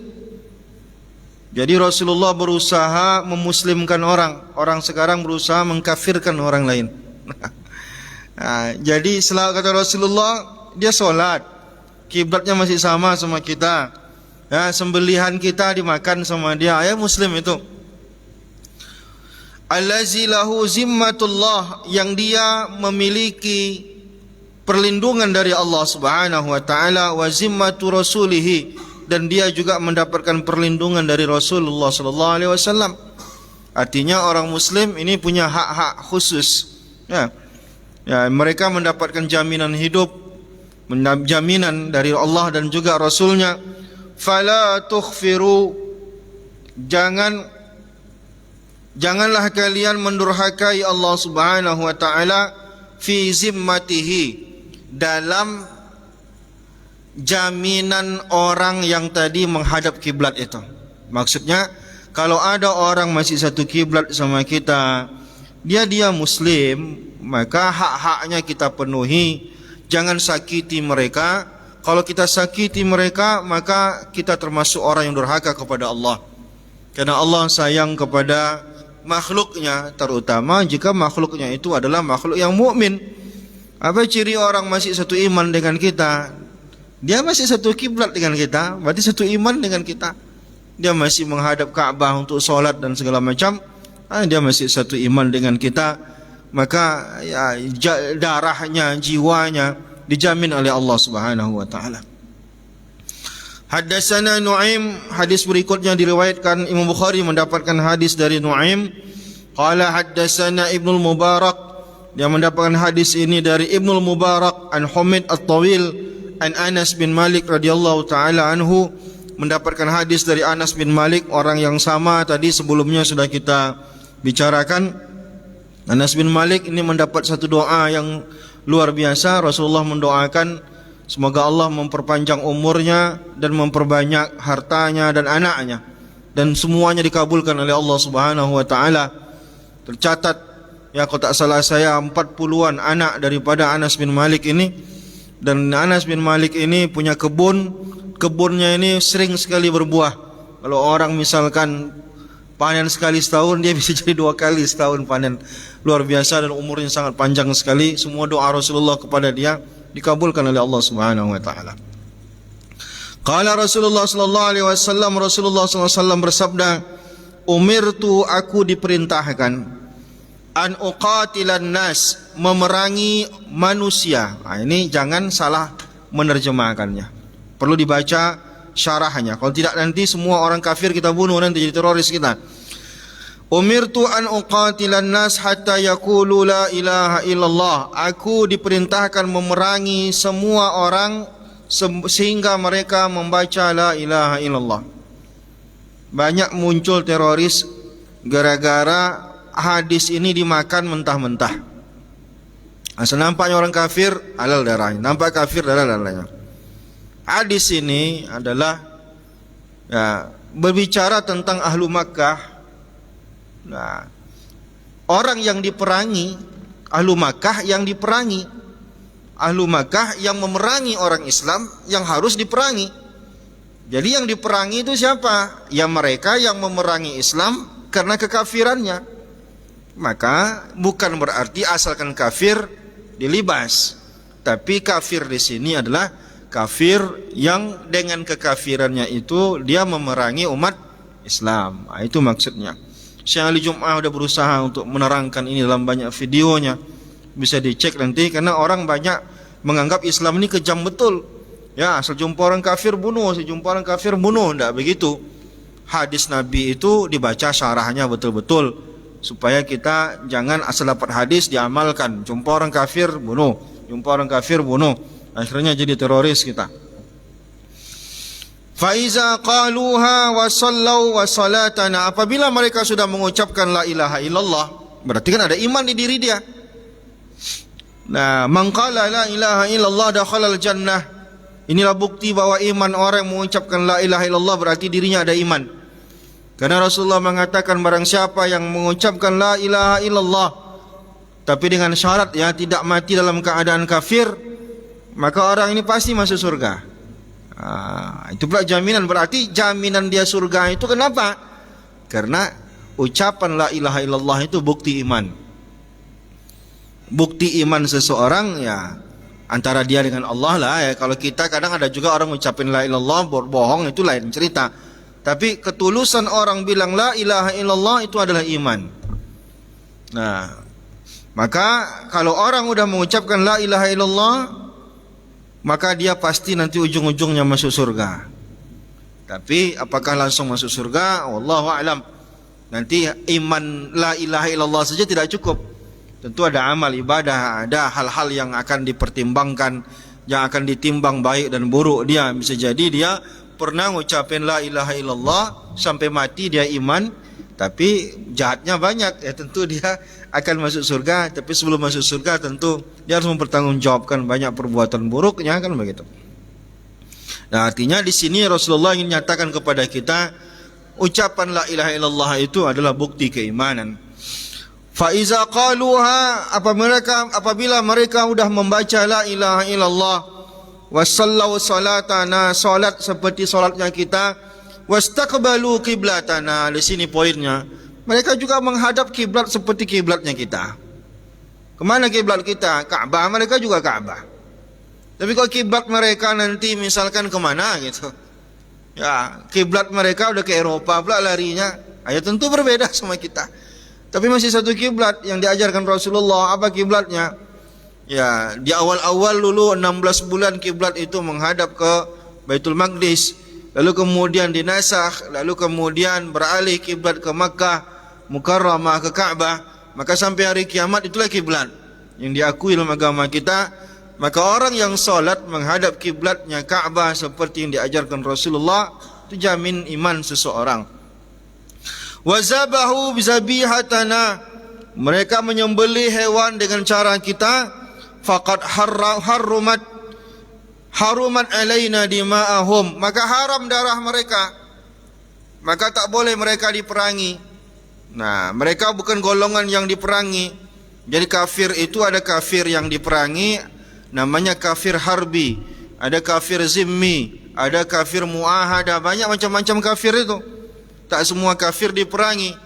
Jadi Rasulullah berusaha memuslimkan orang sekarang berusaha mengkafirkan orang lain. Jadi setelah kata Rasulullah, dia solat, kiblatnya masih sama kita, sembelihan kita dimakan sama dia, muslim itu. Allazi lahu zimmatullah, yang dia memiliki perlindungan dari Allah Subhanahu wa taala, wa zimmatu rasulih, dan dia juga mendapatkan perlindungan dari Rasulullah sallallahu alaihi wasallam. Artinya orang muslim ini punya hak-hak khusus. Mereka mendapatkan jaminan hidup, jaminan dari Allah dan juga Rasulnya. Fala tukhfiru, janganlah kalian mendurhakai Allah Subhanahu wa taala fi zimmatihi, dalam jaminan orang yang tadi menghadap kiblat itu. Maksudnya kalau ada orang masih satu kiblat sama kita, dia muslim, maka hak-haknya kita penuhi, jangan sakiti mereka. Kalau kita sakiti mereka, maka kita termasuk orang yang durhaka kepada Allah. Karena Allah sayang kepada makhluknya, terutama jika makhluknya itu adalah makhluk yang mukmin. Apa ciri orang masih satu iman dengan kita? Dia masih satu kiblat dengan kita, berarti satu iman dengan kita. Dia masih menghadap Ka'bah untuk solat dan segala macam, dia masih satu iman dengan kita. Maka darahnya, jiwanya dijamin oleh Allah Subhanahu wa taala. Haddatsana Nu'aim, hadis berikutnya diriwayatkan Imam Bukhari mendapatkan hadis dari Nu'aim. Qala haddatsana Ibnu Mubarak, dia mendapatkan hadis ini dari Ibnu Mubarak an Humaid At-Tawil an Anas bin Malik radhiyallahu taala anhu, mendapatkan hadis dari Anas bin Malik, orang yang sama tadi sebelumnya sudah kita bicarakan. Anas bin Malik ini mendapat satu doa yang luar biasa. Rasulullah mendoakan semoga Allah memperpanjang umurnya dan memperbanyak hartanya dan anaknya, dan semuanya dikabulkan oleh Allah Subhanahu wa taala. Tercatat, kalau tak salah saya, 40-an anak daripada Anas bin Malik ini. Dan Anas bin Malik ini punya kebunnya ini sering sekali berbuah. Kalau orang misalkan panen sekali setahun, dia bisa jadi 2 kali setahun panen. Luar biasa, dan umurnya sangat panjang sekali. Semua doa Rasulullah kepada dia dikabulkan oleh Allah Subhanahu wa taala. Qala Rasulullah sallallahu alaihi wasallam, Rasulullah sallallahu alaihi wasallam bersabda, umirtu, aku diperintahkan, an uqatilan nas, memerangi manusia. Ini jangan salah menerjemahkannya, perlu dibaca syarahnya. Kalau tidak nanti semua orang kafir kita bunuh, nanti jadi teroris kita. Umirtu an uqatilan nas hatta yaqulu la ilaha illallah, aku diperintahkan memerangi semua orang sehingga mereka membaca la ilaha illallah. Banyak muncul teroris gara-gara hadis ini dimakan mentah-mentah. Asal nampaknya orang kafir, halal darahnya. Nampak kafir, halal darahnya. Hadis ini adalah berbicara tentang ahlu Makkah. Orang yang diperangi, ahlu Makkah yang diperangi. Ahlu Makkah yang memerangi orang Islam yang harus diperangi. Jadi yang diperangi itu siapa? Ya mereka yang memerangi Islam karena kekafirannya. Maka bukan berarti asalkan kafir dilibas. Tapi kafir di sini adalah kafir yang dengan kekafirannya itu dia memerangi umat Islam. Itu maksudnya. Syekh Ali Jum'ah sudah berusaha untuk menerangkan ini dalam banyak videonya. Bisa dicek nanti, karena orang banyak menganggap Islam ini kejam betul. Ya, asal jumpa orang kafir bunuh, asal jumpa orang kafir bunuh. Tidak begitu. Hadis Nabi itu dibaca syarahnya betul-betul, supaya kita jangan asal dapat hadis diamalkan. Jumpa orang kafir bunuh, jumpa orang kafir bunuh, akhirnya jadi teroris kita. Faiza qaluha wa sallau wa salatana, apabila mereka sudah mengucapkan la ilaha illallah, berarti kan ada iman di diri dia. Nah, man qala la ilaha illallah dakhala al-jannah. Inilah bukti bahwa iman orang yang mengucapkan la ilaha illallah berarti dirinya ada iman. Karena Rasulullah mengatakan barang siapa yang mengucapkan la ilaha illallah tapi dengan syarat ya tidak mati dalam keadaan kafir, maka orang ini pasti masuk surga. Itu pula jaminan, berarti jaminan dia surga itu kenapa? Karena ucapan la ilaha illallah itu bukti iman. Bukti iman seseorang ya antara dia dengan Allah lah ya. Kalau kita kadang ada juga orang ucapin la ilaha illallah berbohong, itu lain cerita. Tapi ketulusan orang bilang la ilaha illallah itu adalah iman. Nah, maka kalau orang udah mengucapkan la ilaha illallah, maka dia pasti nanti ujung-ujungnya masuk surga. Tapi apakah langsung masuk surga? Wallahu a'lam. Nanti iman la ilaha illallah saja tidak cukup. Tentu ada amal ibadah, ada hal-hal yang akan dipertimbangkan, yang akan ditimbang baik dan buruk dia. Bisa jadi dia pernah ngucapin la ilaha illallah sampai mati dia iman, tapi jahatnya banyak, ya tentu dia akan masuk surga. Tapi sebelum masuk surga tentu dia harus mempertanggungjawabkan banyak perbuatan buruknya, kan begitu. Nah, artinya di sini Rasulullah ingin nyatakan kepada kita, ucapan la ilaha illallah itu adalah bukti keimanan. Fa iza qaluha, apabila mereka sudah membaca la ilaha illallah, wasallau salatana, salat seperti salatnya kita, wastaqbalu qiblatana, di sini poinnya. Mereka juga menghadap kiblat seperti kiblatnya kita. Kemana kiblat kita? Ka'bah, mereka juga Ka'bah. Tapi kalau kiblat mereka nanti misalkan kemana gitu, ya kiblat mereka udah ke Eropa pula larinya, ya tentu berbeda sama kita. Tapi masih satu kiblat yang diajarkan Rasulullah. Apa kiblatnya? Ya, di awal-awal dulu 16 bulan kiblat itu menghadap ke Baitul Maqdis, lalu kemudian dinasakh, lalu kemudian beralih kiblat ke Makkah Mukarramah, ke Ka'bah. Maka sampai hari kiamat itulah kiblat yang diakui dalam agama kita. Maka orang yang salat menghadap kiblatnya Ka'bah seperti yang diajarkan Rasulullah, itu jamin iman seseorang. Wazabahu bizabihatana, mereka menyembelih hewan dengan cara kita. Faqad harumat alaina dima'ahum, maka haram darah mereka, maka tak boleh mereka diperangi. Nah, mereka bukan golongan yang diperangi. Jadi kafir itu ada kafir yang diperangi, namanya kafir harbi, ada kafir zimmi, ada kafir muahadah, banyak macam-macam kafir itu. Tak semua kafir diperangi.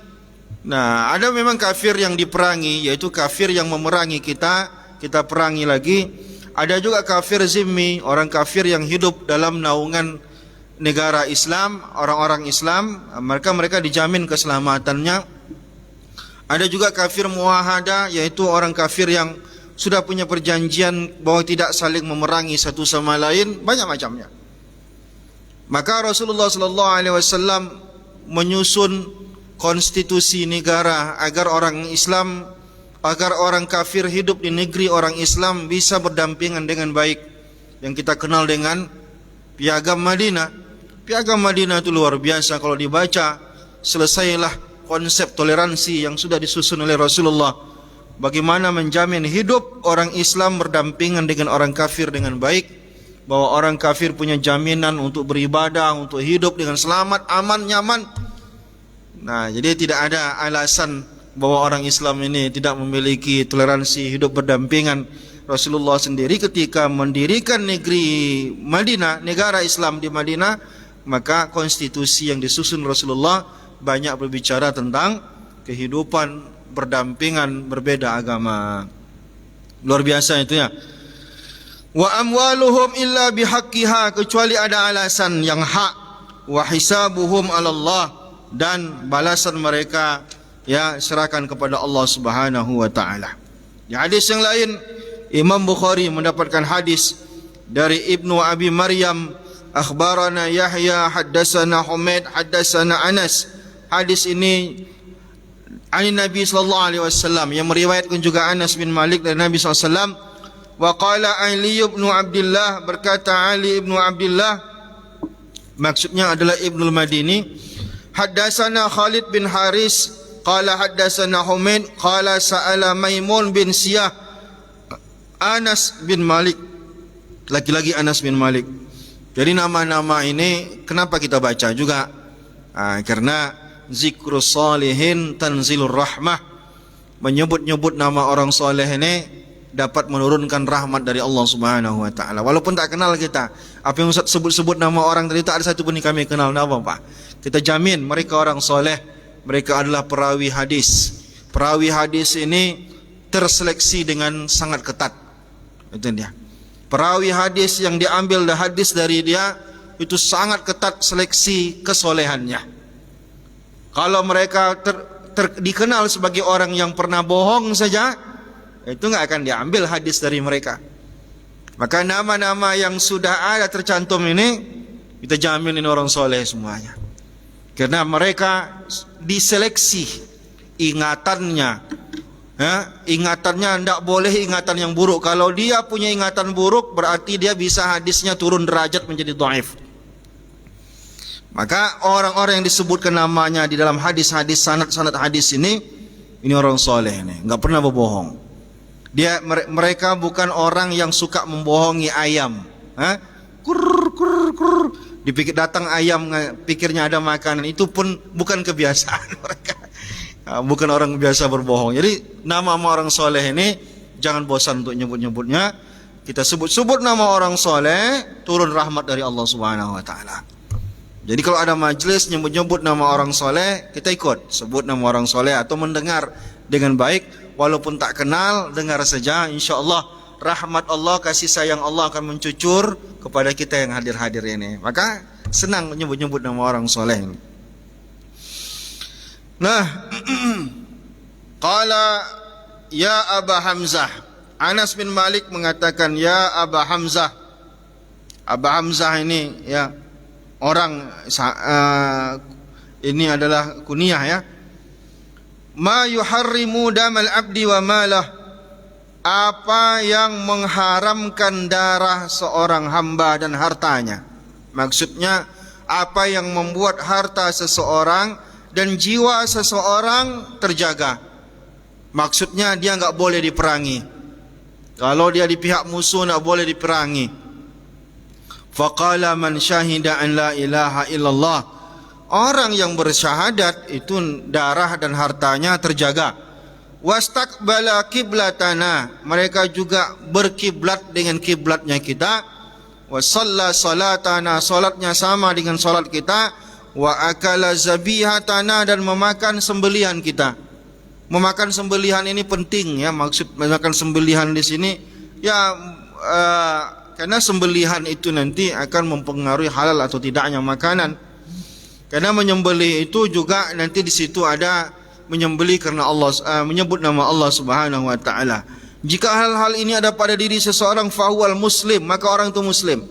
Nah, ada memang kafir yang diperangi, yaitu kafir yang memerangi kita, kita perangi lagi. Ada juga kafir zimmi, orang kafir yang hidup dalam naungan negara Islam, orang-orang Islam, mereka dijamin keselamatannya. Ada juga kafir muahada, yaitu orang kafir yang sudah punya perjanjian bahwa tidak saling memerangi satu sama lain, banyak macamnya. Maka Rasulullah SAW menyusun konstitusi negara agar orang Islam, agar orang kafir hidup di negeri orang Islam bisa berdampingan dengan baik, yang kita kenal dengan Piagam Madinah. Piagam Madinah itu luar biasa kalau dibaca. Selesailah konsep toleransi yang sudah disusun oleh Rasulullah, bagaimana menjamin hidup orang Islam berdampingan dengan orang kafir dengan baik, bahwa orang kafir punya jaminan untuk beribadah, untuk hidup dengan selamat, aman, nyaman. Nah, jadi tidak ada alasan bahwa orang Islam ini tidak memiliki toleransi hidup berdampingan. Rasulullah sendiri ketika mendirikan negeri Madinah, negara Islam di Madinah, maka konstitusi yang disusun Rasulullah banyak berbicara tentang kehidupan berdampingan berbeda agama. Luar biasa itu ya. Wa amwaluhum illa bihaqqiha, kecuali ada alasan yang hak. Wa hisabuhum 'ala Allah, dan balasan mereka ya serahkan kepada Allah Subhanahu wa taala. Di hadis yang lain, Imam Bukhari mendapatkan hadis dari Ibnu Abi Maryam, akhbarana Yahya haddatsana Humaid haddatsana Anas. Hadis ini dari Nabi sallallahu alaihi wasallam, yang meriwayatkan juga Anas bin Malik dari Nabi sallallahu alaihi wasallam. Wa qala Ali ibn Abdullah, berkata Ali ibn Abdullah, maksudnya adalah Ibnu Madini, haddatsana Khalid bin Haris qala haddatsana Humaid qala sa'ala Maimun bin Siyah Anas bin Malik, laki-laki Anas bin Malik. Jadi nama-nama ini kenapa kita baca juga? Karena zikrus salihin tanzilur rahmah, menyebut-nyebut nama orang soleh ini dapat menurunkan rahmat dari Allah Subhanahu wa taala. Walaupun tak kenal kita, apa yang Ustaz sebut-sebut nama orang tadi, tak ada satu pun yang kami kenal nama Pak. Kita jamin mereka orang soleh, mereka adalah perawi hadis. Perawi hadis ini terseleksi dengan sangat ketat. Itu dia. Perawi hadis yang diambil hadis dari dia itu sangat ketat seleksi kesolehannya. Kalau mereka dikenal sebagai orang yang pernah bohong saja, itu enggak akan diambil hadis dari mereka. Maka nama-nama yang sudah ada tercantum ini, kita jamin ini orang soleh semuanya. Karena mereka diseleksi ingatannya. Ya, ingatannya tidak boleh ingatan yang buruk. Kalau dia punya ingatan buruk, berarti dia bisa hadisnya turun derajat menjadi dhaif. Maka orang-orang yang disebutkan namanya di dalam hadis-hadis, sanad-sanad hadis ini orang soleh ini, enggak pernah berbohong. Mereka bukan orang yang suka membohongi ayam. Kur. Dipikir datang ayam, pikirnya ada makanan, itu pun bukan kebiasaan mereka. Bukan orang biasa berbohong. Jadi nama orang soleh ini jangan bosan untuk nyebut-nyebutnya. Kita sebut-sebut nama orang soleh, turun rahmat dari Allah Subhanahu wa taala. Jadi kalau ada majlis nyebut-nyebut nama orang soleh, kita ikut sebut nama orang soleh atau mendengar dengan baik, walaupun tak kenal, dengar saja. InsyaAllah rahmat Allah, kasih sayang Allah akan mencucur kepada kita yang hadir-hadir ini. Maka senang nyebut-nyebut nama orang soleh ini. Nah, qala ya Aba Hamzah, Anas bin Malik mengatakan, ya Aba Hamzah. Aba Hamzah ini ya orang ini adalah kunyah ya. Ma yuharrimu damal abdi wa malah, apa yang mengharamkan darah seorang hamba dan hartanya. Maksudnya apa yang membuat harta seseorang dan jiwa seseorang terjaga. Maksudnya dia enggak boleh diperangi. Kalau dia di pihak musuh enggak boleh diperangi. Faqala man syahida an la ilaha illallah, orang yang bersyahadat itu darah dan hartanya terjaga. Wastaqbala qiblatana, mereka juga berkiblat dengan kiblatnya kita. Wa shalla salatana, salatnya sama dengan salat kita. Wa akala zabihatana, dan memakan sembelihan kita. Memakan sembelihan ini penting ya, maksud memakan sembelihan di sini ya karena sembelihan itu nanti akan mempengaruhi halal atau tidaknya makanan. Karena menyembelih itu juga nanti di situ ada menyembelih karena Allah, menyebut nama Allah Subhanahu wa taala. Jika hal-hal ini ada pada diri seseorang, fahuwal muslim, maka orang itu muslim.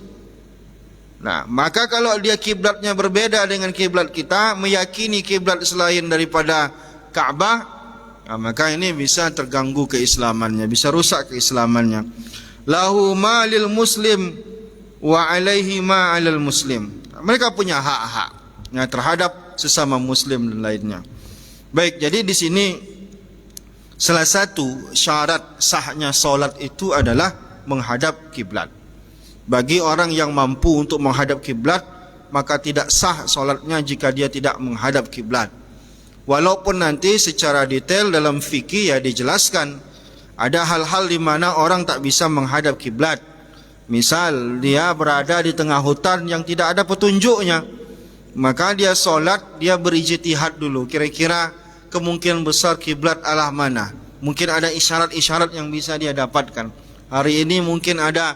Nah, maka kalau dia kiblatnya berbeda dengan kiblat kita, meyakini kiblat selain daripada Ka'bah, nah, maka ini bisa terganggu keislamannya, bisa rusak keislamannya. Lahu ma lil muslim wa alaihi ma 'alal muslim. Mereka punya hak-hak terhadap sesama muslim dan lainnya. Baik, jadi di sini salah satu syarat sahnya solat itu adalah menghadap kiblat. Bagi orang yang mampu untuk menghadap kiblat, maka tidak sah solatnya jika dia tidak menghadap kiblat. Walaupun nanti secara detail dalam fikih ya dijelaskan, Ada hal-hal di mana orang tak bisa menghadap kiblat. Misal dia berada di tengah hutan yang tidak ada petunjuknya, maka dia solat, dia berijtihad dulu, kira-kira kemungkinan besar kiblat arah mana. Mungkin ada isyarat-isyarat yang bisa dia dapatkan. Hari ini mungkin ada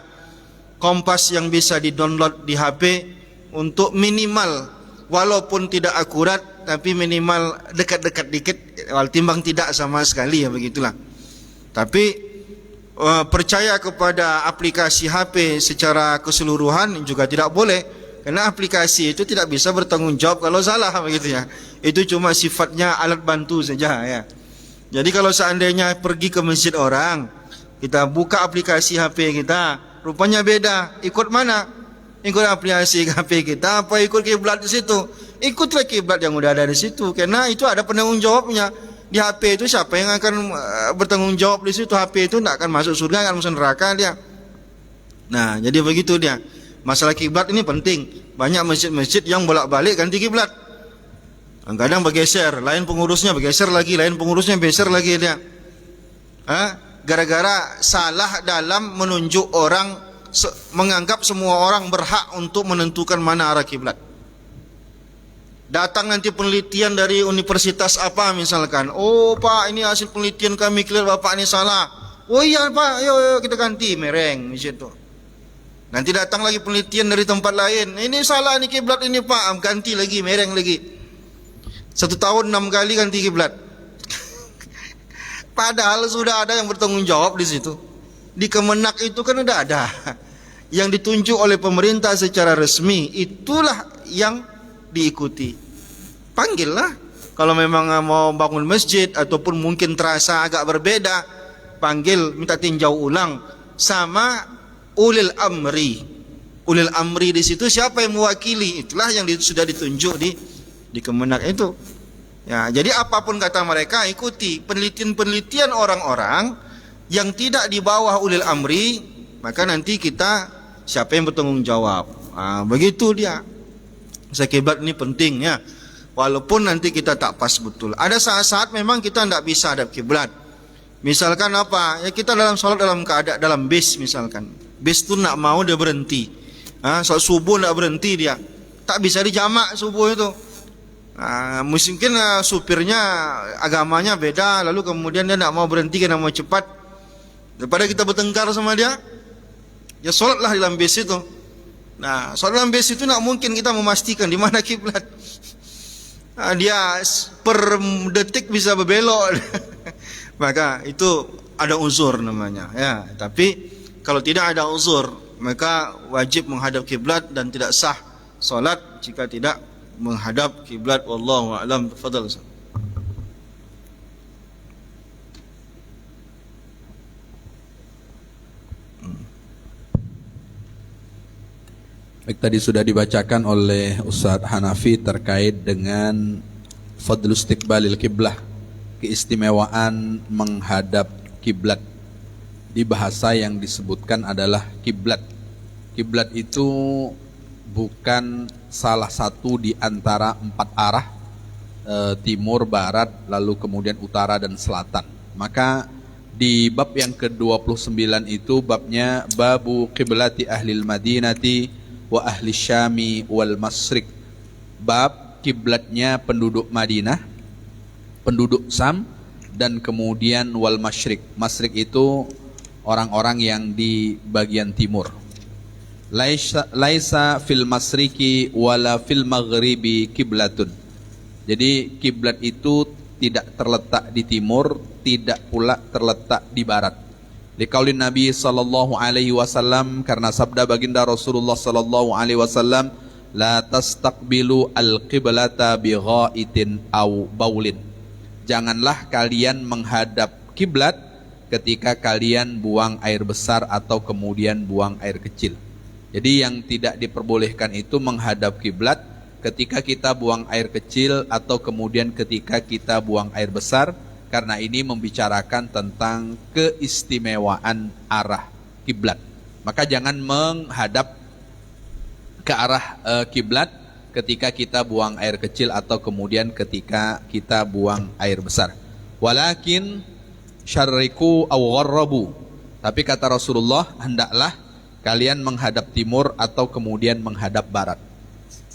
kompas yang bisa di-download di HP untuk minimal, walaupun tidak akurat, tapi minimal dekat-dekat dikit, timbang tidak sama sekali, ya begitulah. Tapi percaya kepada aplikasi HP secara keseluruhan juga tidak boleh, karena aplikasi itu tidak bisa bertanggung jawab kalau salah, begitu ya. Itu cuma sifatnya alat bantu saja, ya. Jadi kalau seandainya pergi ke masjid orang, kita buka aplikasi HP kita, rupanya beda, ikut mana? Ikut aplikasi HP kita apa ikut kiblat di situ? Ikutlah kiblat yang udah ada di situ, karena itu ada penanggung jawabnya. Di HP itu siapa yang akan bertanggung jawab di situ? HP itu tidak akan masuk surga, akan masuk neraka dia. Nah, jadi begitu dia. Masalah kiblat ini penting. Banyak masjid-masjid yang bolak-balik ganti kiblat. Kadang bergeser, lain pengurusnya bergeser lagi, lain pengurusnya bergeser lagi dia. Gara-gara salah dalam menunjuk orang, menganggap semua orang berhak untuk menentukan mana arah kiblat. Datang nanti penelitian dari universitas apa misalkan, oh Pak, ini hasil penelitian kami, clear Bapak ini salah. Oh iya Pak, ayo kita ganti mereng di situ. Nanti datang lagi penelitian dari tempat lain, ini salah nih kiblat ini Pak, ganti lagi mereng lagi. 1 tahun 6 kali ganti kiblat. Padahal sudah ada yang bertanggung jawab di situ. Di Kemenak itu kan udah ada yang ditunjuk oleh pemerintah secara resmi, itulah yang diikuti. Panggillah kalau memang mau bangun masjid ataupun mungkin terasa agak berbeda, panggil, minta tinjau ulang sama ulil amri. Ulil amri di situ siapa yang mewakili? Itulah yang sudah ditunjuk di Kemenak itu. Ya, jadi apapun kata mereka ikuti. Penelitian-penelitian orang-orang yang tidak di bawah ulil amri, maka nanti kita siapa yang bertanggung jawab. Begitu dia. Kiblat ini penting ya. Walaupun nanti kita tak pas betul. Ada saat-saat memang kita tidak bisa hadap kiblat. Misalkan apa? Ya kita dalam sholat dalam keadaan dalam bis misalkan. Bis itu nak mau dia berhenti. Sholat subuh tidak berhenti dia. Tak bisa dijamak subuh itu. Mungkin supirnya agamanya beda, lalu kemudian dia tidak mau berhenti karena mau cepat. Daripada kita bertengkar sama dia, ya sholatlah dalam bis itu. Nah, sholat dalam bis itu tidak mungkin kita memastikan di mana kiblat. Dia per detik bisa berbelok. Maka itu ada uzur namanya ya. Tapi kalau tidak ada uzur, maka wajib menghadap kiblat dan tidak sah salat jika tidak menghadap kiblat. Wallahu a'lam. Tafadhal. Baik, tadi sudah dibacakan oleh Ustadz Hanafi terkait dengan fadlu istiqbalil kiblah, keistimewaan menghadap kiblat. Di bahasa yang disebutkan adalah kiblat. Kiblat itu bukan salah satu di antara 4 arah, timur, barat, lalu kemudian utara dan selatan. Maka di bab yang ke-29 itu babnya babu kiblati ahlil madinati wa ahli syami wal masrik. Bab kiblatnya penduduk Madinah, penduduk Sam, dan kemudian wal masyrik. Masyrik itu orang-orang yang di bagian timur. Laisa fil masriki wala fil maghribi kiblatun. Jadi kiblat itu tidak terletak di timur, tidak pula terletak di barat. Liqaulin Nabi sallallahu alaihi wasallam, karena sabda baginda Rasulullah sallallahu alaihi wasallam, la tastaqbilu al-qiblata bi ghaitin aw baulin. Janganlah kalian menghadap kiblat ketika kalian buang air besar atau kemudian buang air kecil. Jadi yang tidak diperbolehkan itu menghadap kiblat ketika kita buang air kecil atau kemudian ketika kita buang air besar. Karena ini membicarakan tentang keistimewaan arah kiblat. Maka jangan menghadap ke arah kiblat ketika kita buang air kecil atau kemudian ketika kita buang air besar. Walakin syarriku aw gharrabu. Tapi kata Rasulullah, hendaklah kalian menghadap timur atau kemudian menghadap barat.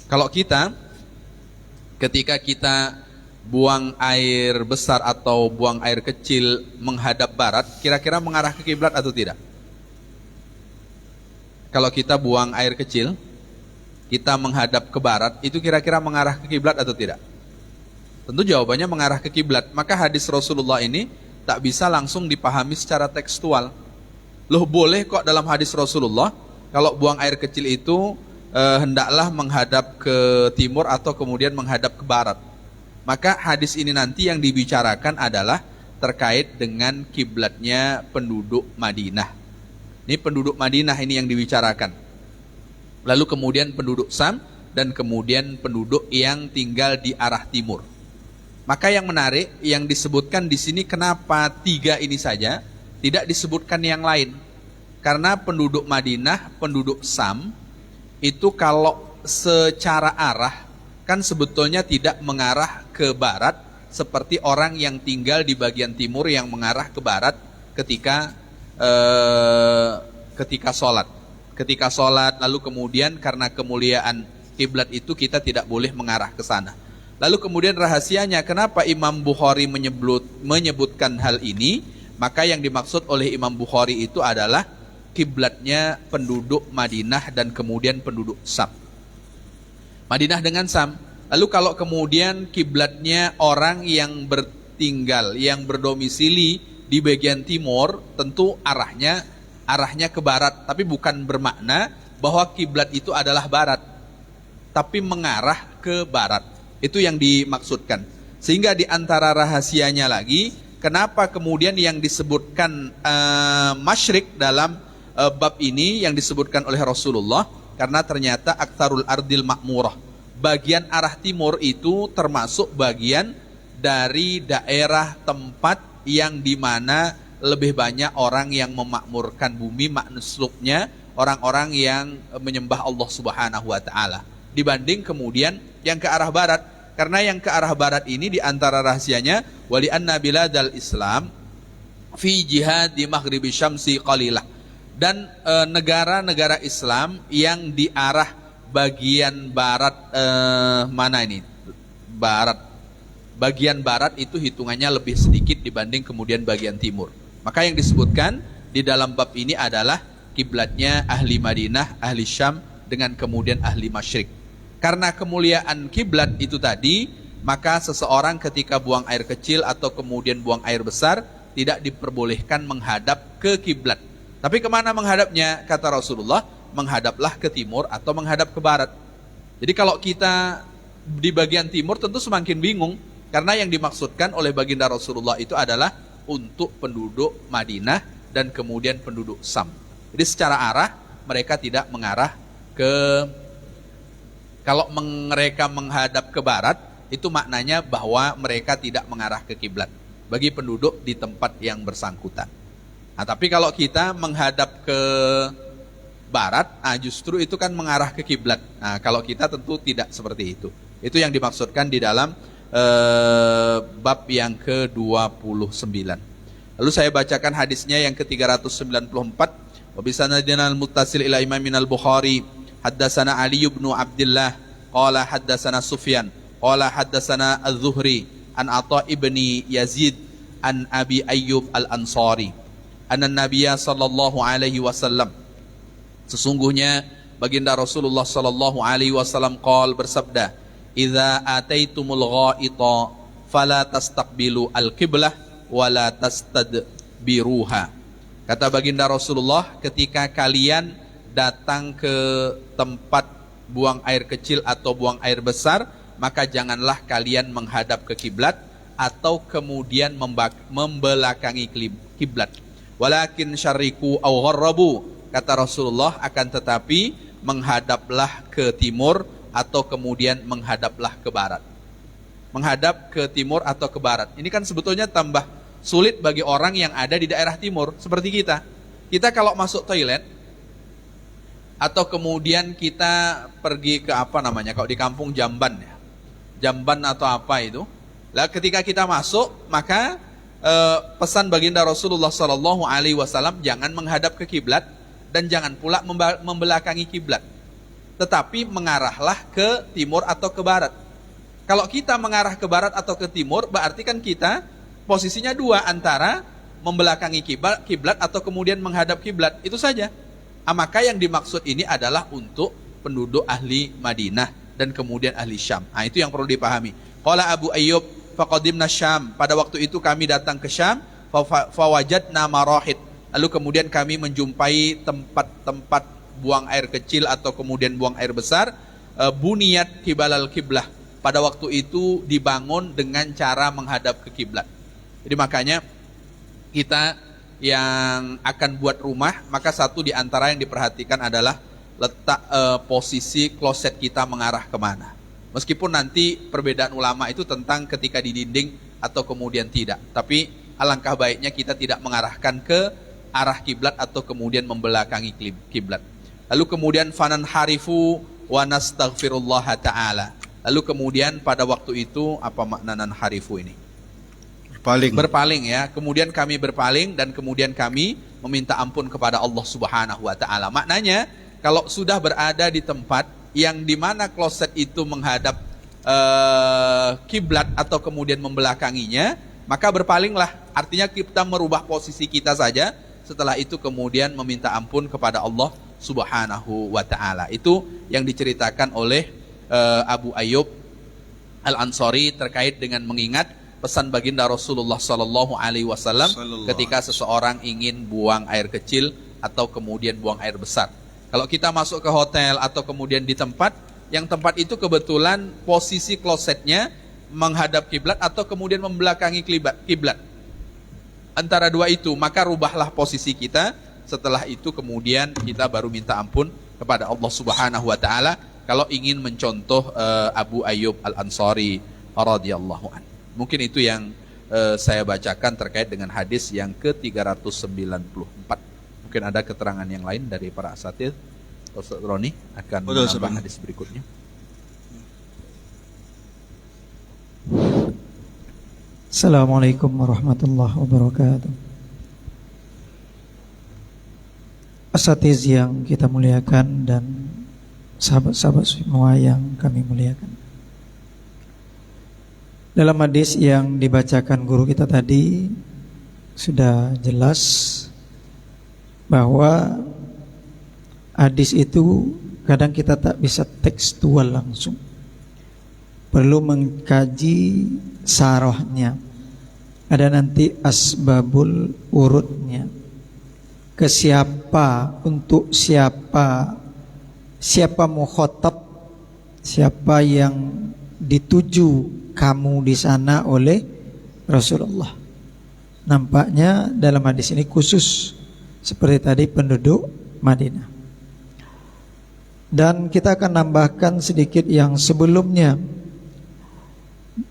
Kalau kita, ketika kita buang air besar atau buang air kecil menghadap barat, kira-kira mengarah ke kiblat atau tidak? Kalau kita buang air kecil, kita menghadap ke barat, itu kira-kira mengarah ke kiblat atau tidak? Tentu jawabannya mengarah ke kiblat. Maka hadis Rasulullah ini tak bisa langsung dipahami secara tekstual. Loh, boleh kok dalam hadis Rasulullah kalau buang air kecil itu hendaklah menghadap ke timur atau kemudian menghadap ke barat. Maka hadis ini nanti yang dibicarakan adalah terkait dengan kiblatnya penduduk Madinah. Ini penduduk Madinah ini yang dibicarakan. Lalu kemudian penduduk Sam dan kemudian penduduk yang tinggal di arah timur. Maka yang menarik yang disebutkan di sini, kenapa 3 ini saja, tidak disebutkan yang lain. Karena penduduk Madinah, penduduk Sam itu kalau secara arah kan sebetulnya tidak mengarah ke barat seperti orang yang tinggal di bagian timur yang mengarah ke barat ketika sholat. Ketika sholat, lalu kemudian karena kemuliaan kiblat itu kita tidak boleh mengarah ke sana. Lalu kemudian rahasianya kenapa Imam Bukhari menyebutkan hal ini? Maka yang dimaksud oleh Imam Bukhari itu adalah kiblatnya penduduk Madinah dan kemudian penduduk Sam. Madinah dengan Sam. Lalu kalau kemudian kiblatnya orang yang bertinggal, yang berdomisili di bagian timur, tentu arahnya ke barat, tapi bukan bermakna bahwa kiblat itu adalah barat, tapi mengarah ke barat. Itu yang dimaksudkan. Sehingga di antara rahasianya lagi, kenapa kemudian yang disebutkan masyrik dalam bab ini yang disebutkan oleh Rasulullah, karena ternyata aktsarul ardil makmurah, bagian arah timur itu termasuk bagian dari daerah tempat yang dimana lebih banyak orang yang memakmurkan bumi, maknusluknya orang-orang yang menyembah Allah Subhanahu wa taala, dibanding kemudian yang ke arah barat. Karena yang ke arah barat ini diantara rahasianya, wali anna biladal Islam fi jihad di maghribi syamsi qalilah, dan negara-negara Islam yang di arah bagian barat, mana ini? Bagian barat itu hitungannya lebih sedikit dibanding kemudian bagian timur. Maka yang disebutkan di dalam bab ini adalah kiblatnya ahli Madinah, ahli Syam dengan kemudian ahli Masyrik. Karena kemuliaan kiblat itu tadi, maka seseorang ketika buang air kecil atau kemudian buang air besar tidak diperbolehkan menghadap ke kiblat. Tapi kemana menghadapnya? Kata Rasulullah, menghadaplah ke timur atau menghadap ke barat. Jadi kalau kita di bagian timur tentu semakin bingung, karena yang dimaksudkan oleh baginda Rasulullah itu adalah untuk penduduk Madinah dan kemudian penduduk Sam. Jadi secara arah mereka tidak mengarah ke, kalau mereka menghadap ke barat itu maknanya bahwa mereka tidak mengarah ke kiblat bagi penduduk di tempat yang bersangkutan. Nah, tapi kalau kita menghadap ke barat, justru itu kan mengarah ke kiblat. Nah, kalau kita tentu tidak seperti itu. Itu yang dimaksudkan di dalam bab yang ke-29. Lalu saya bacakan hadisnya yang ke-394. Wa bisanadina al-muttasil ila Imam al-Bukhari, haddatsana Ali bin Abdullah qala haddatsana Sufyan qala haddatsana Az-Zuhri an Atha ibni Yazid an Abi Ayyub al-Ansari anna Nabiyya sallallahu alaihi wasallam, sesungguhnya baginda Rasulullah sallallahu alaihi wasallam bersabda, idza ataitumul ghaita fala tastaqbilu al-qiblah wala tastadbiruha. Kata baginda Rasulullah, ketika kalian datang ke tempat buang air kecil atau buang air besar, maka janganlah kalian menghadap ke kiblat atau kemudian membelakangi kiblat. Walakin syarriku aw gharrabu, kata Rasulullah, akan tetapi menghadaplah ke timur atau kemudian menghadaplah ke barat. Menghadap ke timur atau ke barat. Ini kan sebetulnya tambah sulit bagi orang yang ada di daerah timur seperti kita. Kita kalau masuk toilet atau kemudian kita pergi ke apa namanya, kalau di kampung jamban ya. Jamban atau apa itu. Lah ketika kita masuk, maka pesan baginda Rasulullah Sallallahu Alaihi Wasallam jangan menghadap ke kiblat dan jangan pula membelakangi kiblat, tetapi mengarahlah ke timur atau ke barat. Kalau kita mengarah ke barat atau ke timur, berarti kan kita posisinya dua, antara membelakangi kiblat atau kemudian menghadap kiblat. Itu saja. Maka yang dimaksud ini adalah untuk penduduk ahli Madinah dan kemudian ahli Syam. Itu yang perlu dipahami. Qala Abu Ayyub faqadimna Syam, pada waktu itu kami datang ke Syam, fawajadna marahid, lalu kemudian kami menjumpai tempat-tempat buang air kecil atau kemudian buang air besar, buniyat kibalal kiblah, pada waktu itu dibangun dengan cara menghadap ke kiblat. Jadi makanya kita yang akan buat rumah, maka satu di antara yang diperhatikan adalah letak posisi kloset kita mengarah kemana. Meskipun nanti perbedaan ulama itu tentang ketika di dinding atau kemudian tidak, tapi alangkah baiknya kita tidak mengarahkan ke arah kiblat atau kemudian membelakangi kiblat. Lalu kemudian fanan harifu wa nastaghfirullah ta'ala. Lalu kemudian pada waktu itu apa makna nan harifu ini? Berpaling ya. Kemudian kami berpaling dan kemudian kami meminta ampun kepada Allah Subhanahu wa taala. Maknanya kalau sudah berada di tempat yang dimana kloset itu menghadap kiblat atau kemudian membelakanginya, maka berpalinglah. Artinya kita merubah posisi kita saja. Setelah itu kemudian meminta ampun kepada Allah Subhanahu wa taala. Itu yang diceritakan oleh Abu Ayyub Al-Ansari terkait dengan mengingat pesan baginda Rasulullah Sallallahu Alaihi Wasallam ketika seseorang ingin buang air kecil atau kemudian buang air besar. Kalau kita masuk ke hotel atau kemudian di tempat yang tempat itu kebetulan posisi klosetnya menghadap kiblat atau kemudian membelakangi kiblat, antara dua itu, maka rubahlah posisi kita. Setelah itu kemudian kita baru minta ampun kepada Allah Subhanahu wa taala kalau ingin mencontoh Abu Ayyub Al-Ansari radhiyallahu anhu. Mungkin itu yang saya bacakan terkait dengan hadis yang ke-394. Mungkin ada keterangan yang lain dari para asatidz. Ustaz Roni akan menambah hadis berikutnya. Assalamualaikum warahmatullahi wabarakatuh. Asatidz yang kita muliakan dan sahabat-sahabat semua yang kami muliakan. Dalam hadis yang dibacakan guru kita tadi sudah jelas bahwa hadis itu kadang kita tak bisa tekstual langsung, perlu mengkaji sarahnya. Ada nanti asbabul urutnya, ke siapa, untuk siapa, siapa mukhatab, siapa yang dituju kamu di sana oleh Rasulullah. Nampaknya dalam hadis ini khusus seperti tadi penduduk Madinah. Dan kita akan nambahkan sedikit yang sebelumnya.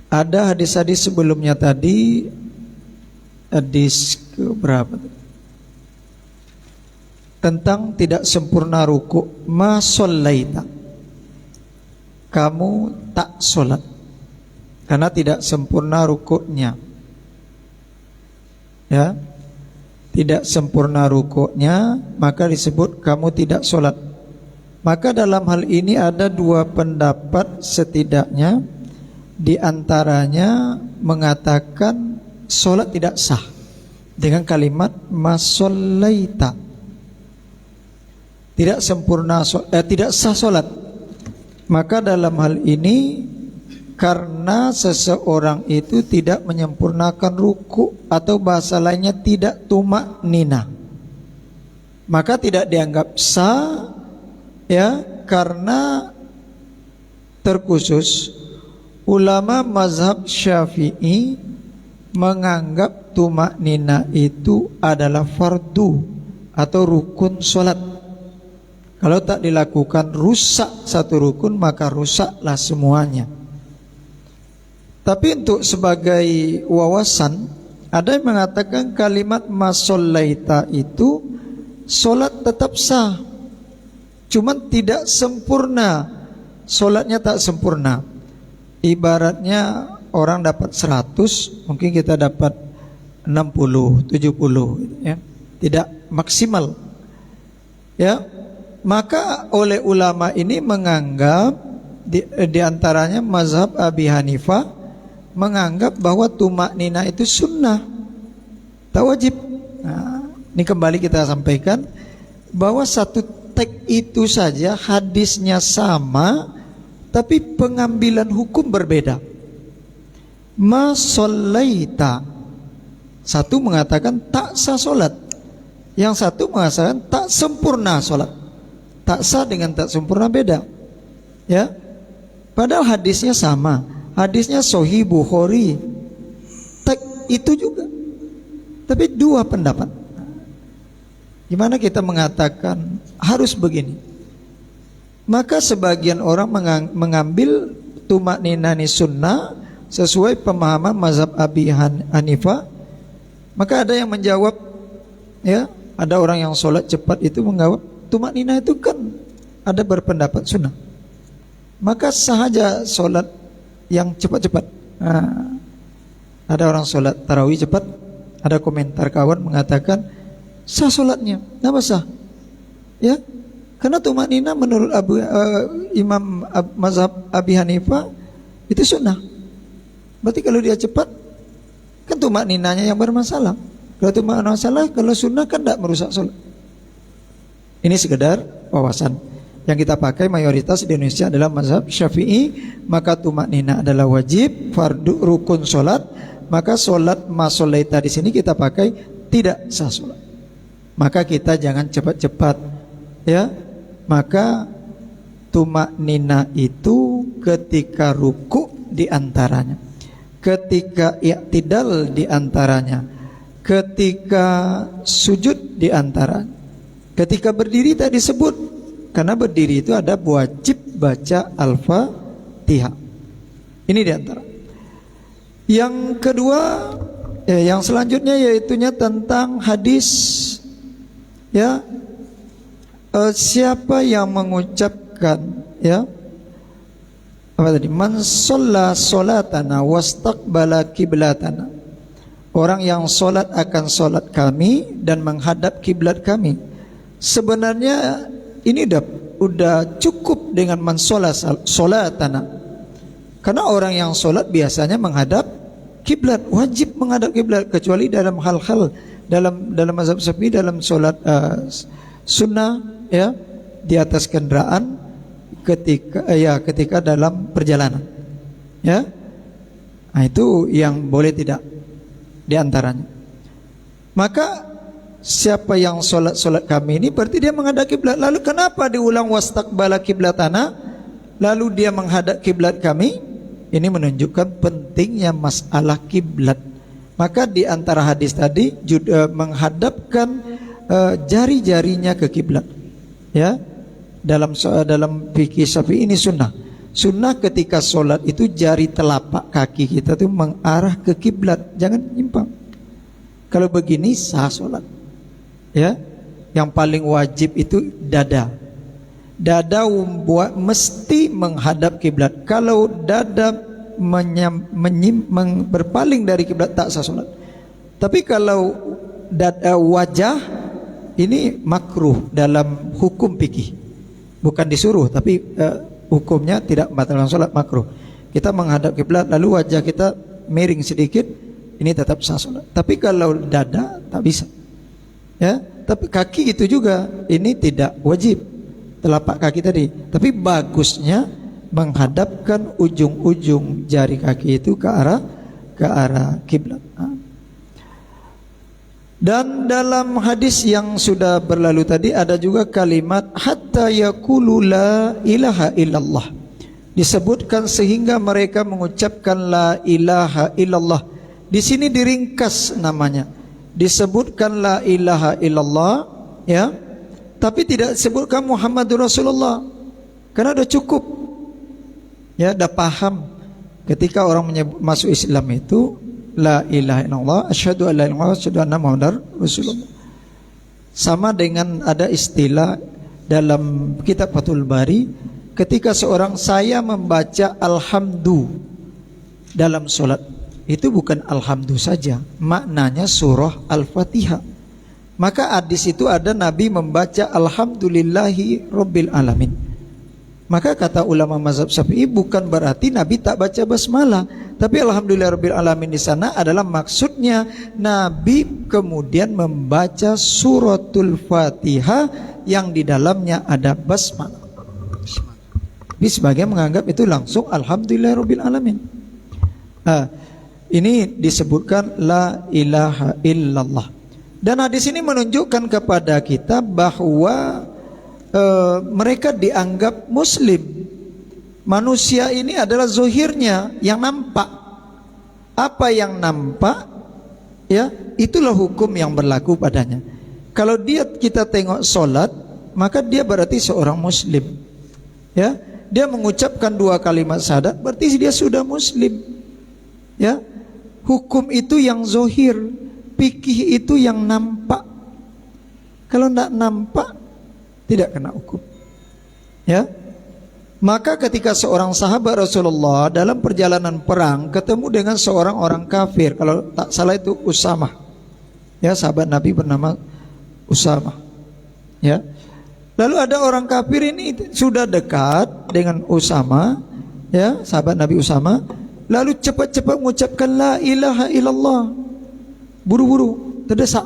Ada hadis-hadis sebelumnya tadi, hadis ke berapa? Tentang tidak sempurna ruku', ma shallaita, kamu tak sholat karena tidak sempurna rukuknya. Ya, tidak sempurna rukuknya, maka disebut kamu tidak sholat. Maka dalam hal ini ada dua pendapat setidaknya. Di antaranya mengatakan sholat tidak sah dengan kalimat masollaita, tidak sempurna, tidak sah sholat. Maka dalam hal ini karena seseorang itu tidak menyempurnakan ruku atau bahasa lainnya tidak tumak nina, maka tidak dianggap sah, ya, karena terkhusus ulama mazhab Syafi'i menganggap tumak nina itu adalah fardu atau rukun sholat. Kalau tak dilakukan rusak satu rukun, maka rusaklah semuanya. Tapi untuk sebagai wawasan, ada yang mengatakan kalimat masollaita itu solat tetap sah, cuman tidak sempurna. Solatnya tak sempurna. Ibaratnya orang dapat 100, mungkin kita dapat 60, 70 ya. Tidak maksimal. Ya. Maka oleh ulama ini menganggap di antaranya mazhab Abi Hanifah menganggap bahwa tumak nina itu sunnah, tak wajib. Nah, ini kembali kita sampaikan bahwa satu teks itu saja hadisnya sama, tapi pengambilan hukum berbeda. Ma shallaita, satu mengatakan tak sah solat, yang satu mengatakan tak sempurna solat. Tak sah dengan tak sempurna beda, ya. Padahal hadisnya sama, hadisnya Sahih Bukhari, teks itu juga, tapi dua pendapat. Gimana kita mengatakan harus begini? Maka sebagian orang mengambil tumak ninani sunnah sesuai pemahaman mazhab Abi Hanifah. Maka ada yang menjawab, ya, ada orang yang sholat cepat itu menjawab, tumak nina itu kan ada berpendapat sunnah, maka sahaja sholat yang cepat-cepat. Nah, ada orang sholat tarawih cepat, ada komentar kawan mengatakan sah sholatnya, kenapa sah? Ya, karena tumak nina menurut Imam mazhab Abi Hanifah itu sunnah. Berarti kalau dia cepat kan tumak ninanya yang bermasalah. Kalau tumak nina masalah, kalau sunnah kan tidak merusak sholat. Ini sekedar wawasan. Yang kita pakai mayoritas di Indonesia adalah mazhab Syafi'i. Maka tumak nina adalah wajib, fardu, rukun solat. Maka solat masolaita di sini kita pakai tidak sah solat. Maka kita jangan cepat-cepat, ya. Maka tumak nina itu ketika ruku di antaranya, ketika i'tidal di antaranya, ketika sujud di antaranya. Ketika berdiri tak disebut, karena berdiri itu ada wajib baca Al-Fatihah. Ini di antara. Yang kedua, yang selanjutnya yaitunya tentang hadis, ya, siapa yang mengucapkan, ya, apa tadi? Man shalla sholatana wastaqbala kiblatana. Orang yang solat akan solat kami dan menghadap kiblat kami. Sebenarnya ini udah cukup dengan man sholatana, karena orang yang sholat biasanya menghadap kiblat, wajib menghadap kiblat, kecuali dalam hal-hal dalam mazhab Syafi'i dalam sholat sunnah, ya, di atas kendaraan, ketika dalam perjalanan, ya. Nah, itu yang boleh tidak di antaranya. Maka siapa yang solat kami ini berarti dia menghadap kiblat. Lalu kenapa diulang wastaqbala kiblatana? Lalu dia menghadap kiblat kami. Ini menunjukkan pentingnya masalah kiblat. Maka di antara hadis tadi menghadapkan jari-jarinya ke kiblat. Ya. Dalam fikih Syafi'i ini sunnah. Sunnah ketika solat itu jari telapak kaki kita tuh mengarah ke kiblat, jangan nyimpang. Kalau begini sah solat. Ya, yang paling wajib itu dada. Dada mesti menghadap kiblat. Kalau dada berpaling dari kiblat tak sah solat. Tapi kalau dada wajah ini makruh dalam hukum fikih. Bukan disuruh, tapi hukumnya tidak membatalkan solat, makruh. Kita menghadap kiblat lalu wajah kita miring sedikit, ini tetap sah solat. Tapi kalau dada tak bisa. Ya, tapi kaki itu juga ini tidak wajib, telapak kaki tadi. Tapi bagusnya menghadapkan ujung-ujung jari kaki itu ke arah kiblat. Dan dalam hadis yang sudah berlalu tadi ada juga kalimat hatta yaqulu la ilaha illallah. Disebutkan sehingga mereka mengucapkan la ilaha illallah. Di sini diringkas namanya. Disebutkan la ilaha illallah, ya, tapi tidak disebutkan Muhammadur Rasulullah, karena sudah cukup, ya, dah paham. Ketika orang masuk Islam itu la ilaha illallah, asyhadu an la ilaha illallah, asyhadu anna Muhammadar Rasulullah. Sama dengan ada istilah dalam kitab Fathul Bari, ketika seorang saya membaca alhamdu dalam solat, itu bukan alhamdu saja, maknanya surah Al-Fatihah. Maka hadis itu ada Nabi membaca alhamdulillahi rabbil alamin. Maka kata ulama mazhab Syafi'i bukan berarti Nabi tak baca basmalah, tapi alhamdulillah rabbil alamin di sana adalah maksudnya Nabi kemudian membaca suratul Fatihah yang di dalamnya ada basmalah. Tapi sebagian menganggap itu langsung alhamdulillah rabbil alamin. Ini disebutkan la ilaha illallah. Dan hadis ini menunjukkan kepada kita bahwa mereka dianggap muslim. Manusia ini adalah zohirnya yang nampak. Apa yang nampak, ya, itulah hukum yang berlaku padanya. Kalau kita tengok solat, maka dia berarti seorang muslim. Ya, dia mengucapkan 2 kalimat syahadat, berarti dia sudah muslim. Ya, hukum itu yang zohir, fikih itu yang nampak. Kalau tidak nampak, tidak kena hukum. Ya, maka ketika seorang sahabat Rasulullah dalam perjalanan perang ketemu dengan seorang orang kafir, kalau tak salah itu Usamah. Ya, sahabat Nabi bernama Usamah. Ya, lalu ada orang kafir ini sudah dekat dengan Usamah, ya, sahabat Nabi Usamah. Lalu cepat-cepat mengucapkan la ilaha illallah. Buru-buru, terdesak.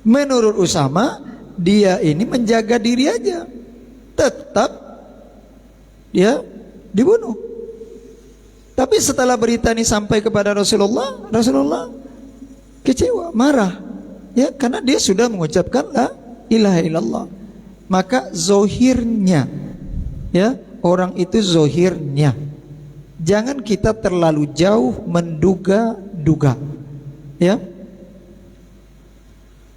Menurut Usama, dia ini menjaga diri aja. Tetap dia dibunuh. Tapi setelah berita ini sampai kepada Rasulullah, Rasulullah kecewa, marah. Ya, karena dia sudah mengucapkan la ilaha illallah. Maka zohirnya, ya, orang itu zohirnya. Jangan kita terlalu jauh menduga-duga. Ya.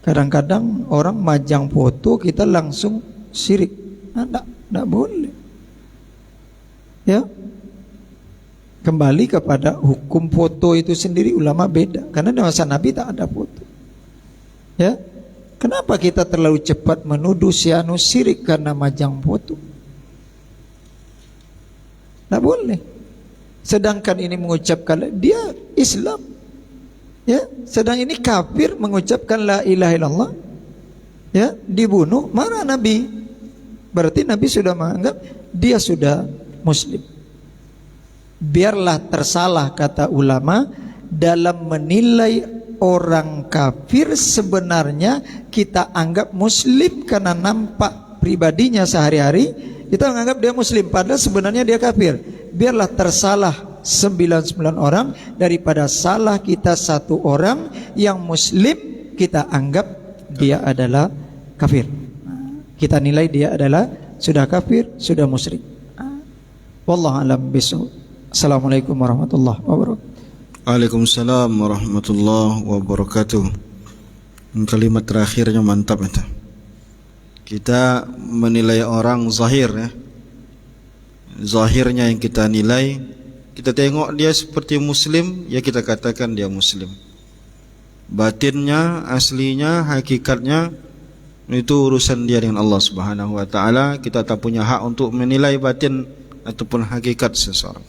Kadang-kadang orang majang foto kita langsung syirik. Tidak boleh. Ya. Kembali kepada hukum foto itu sendiri ulama beda. Karena di masa Nabi tak ada foto. Ya. Kenapa kita terlalu cepat menuduh si anu syirik karena majang foto? Tidak boleh. Sedangkan ini mengucapkan dia Islam, ya, sedang ini kafir mengucapkan la ilaha illallah, ya, dibunuh, marah Nabi. Berarti Nabi sudah menganggap dia sudah muslim. Biarlah tersalah, kata ulama, dalam menilai orang kafir. Sebenarnya kita anggap muslim karena nampak pribadinya sehari-hari, kita menganggap dia muslim, padahal sebenarnya dia kafir. Biarlah tersalah 99 orang daripada salah kita 1 orang yang muslim, kita anggap dia adalah kafir. Kita nilai dia adalah sudah kafir, sudah musyrik. Wallahu a'lam bishawab. Assalamualaikum warahmatullahi wabarakatuh. Waalaikumsalam warahmatullahi wabarakatuh. Kalimat terakhirnya mantap itu. Kita menilai orang zahir, ya. Zahirnya yang kita nilai. Kita tengok dia seperti muslim, ya kita katakan dia muslim. Batinnya, aslinya, hakikatnya, itu urusan dia dengan Allah Subhanahu wa taala. Kita tak punya hak untuk menilai batin ataupun hakikat seseorang.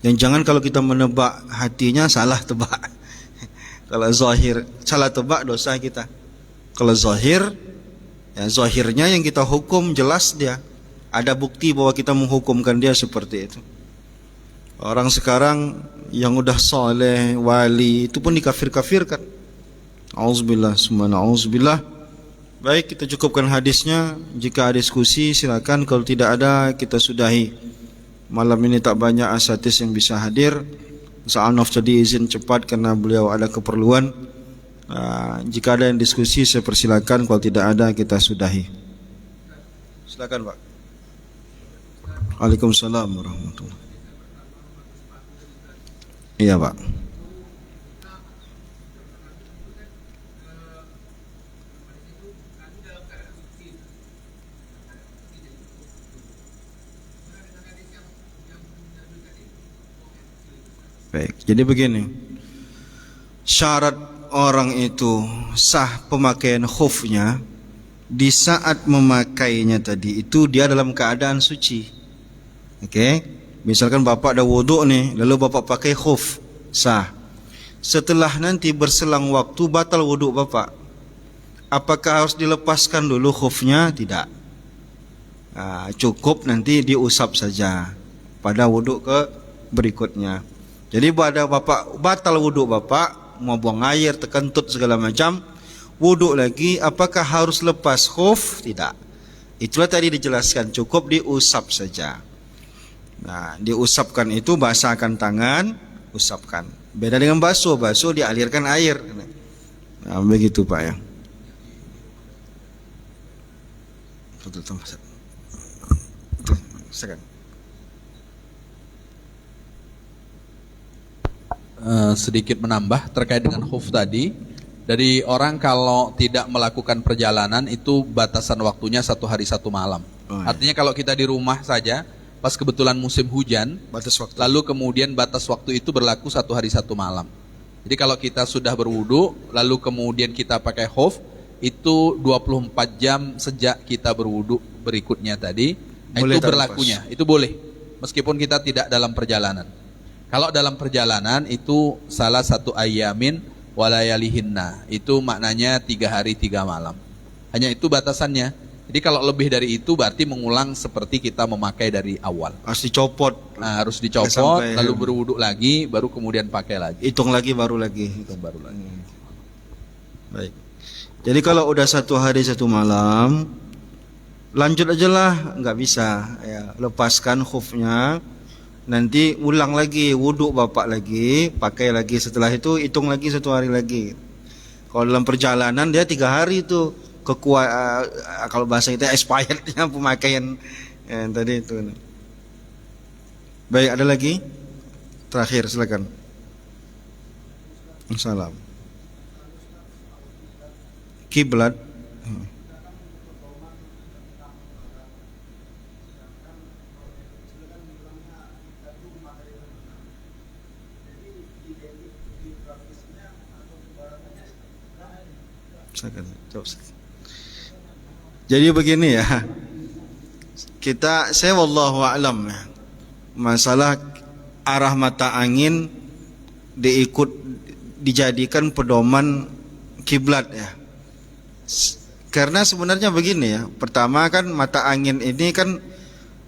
Yang jangan kalau kita menebak hatinya, salah tebak. Kalau zahir salah tebak, dosa kita. Kalau zahir, ya zahirnya yang kita hukum jelas dia. Ada bukti bahwa kita menghukumkan dia seperti itu. Orang sekarang yang udah soleh, wali, itu pun dikafir-kafirkan. Auzubillah, summa auzubillah. Baik, kita cukupkan hadisnya. Jika ada diskusi silakan, kalau tidak ada kita sudahi. Malam ini tak banyak asatis yang bisa hadir. Sa'anof tadi izin cepat karena beliau ada keperluan. Jika ada yang diskusi saya persilakan, kalau tidak ada kita sudahi. Silakan Pak. Waalaikumsalam warahmatullahi. Iya Pak. Baik, jadi begini. Syarat orang itu sah pemakaian khufnya di saat memakainya tadi itu dia dalam keadaan suci. Oke, misalkan bapak ada wudhu nih, lalu bapak pakai khuf, sah. Setelah nanti berselang waktu batal wuduk Bapak, apakah harus dilepaskan dulu khufnya? Tidak. Cukup nanti diusap saja pada wuduk ke berikutnya. Jadi pada Bapak batal wuduk Bapak, mau buang air, terkentut segala macam, wuduk lagi, apakah harus lepas khuf? Tidak. Itulah tadi dijelaskan, cukup diusap saja. Nah, diusapkan itu basahkan tangan, usapkan. Beda dengan basuh, basuh dialirkan air. Nah, begitu Pak ya. Sedikit menambah terkait dengan khuf tadi. Dari orang kalau tidak melakukan perjalanan itu batasan waktunya 1 hari 1 malam. Artinya kalau kita di rumah saja, pas kebetulan musim hujan, Batas waktu. lalu kemudian batas waktu itu berlaku 1 hari 1 malam. Jadi kalau kita sudah berwudu, lalu kemudian kita pakai khuf, itu 24 jam sejak kita berwudu berikutnya tadi, Boleh itu tak berlakunya, itu boleh. Meskipun kita tidak dalam perjalanan. Kalau dalam perjalanan itu salah satu ayamin walayalihinna, itu maknanya 3 hari 3 malam. Hanya itu batasannya. Jadi kalau lebih dari itu berarti mengulang seperti kita memakai dari awal. Harus dicopot. Nah, harus dicopot, Sampai- lalu berwuduk lagi, baru kemudian pakai lagi. Hitung lagi baru lagi. Itu baru lagi. Baik. Jadi kalau udah 1 hari 1 malam, lanjut aja lah, nggak bisa. Ya, lepaskan khufnya. Nanti ulang lagi, wuduk Bapak lagi, pakai lagi. Setelah itu hitung lagi 1 hari lagi. Kalau dalam perjalanan dia 3 hari itu kalau bahasa kita expirednya pemakaian tadi itu. Baik, ada lagi? Terakhir silakan. Salam. Kiblat. Jadi begini ya, saya wallahu a'lam ya, masalah arah mata angin dijadikan pedoman kiblat ya. Karena sebenarnya begini ya, pertama kan mata angin ini kan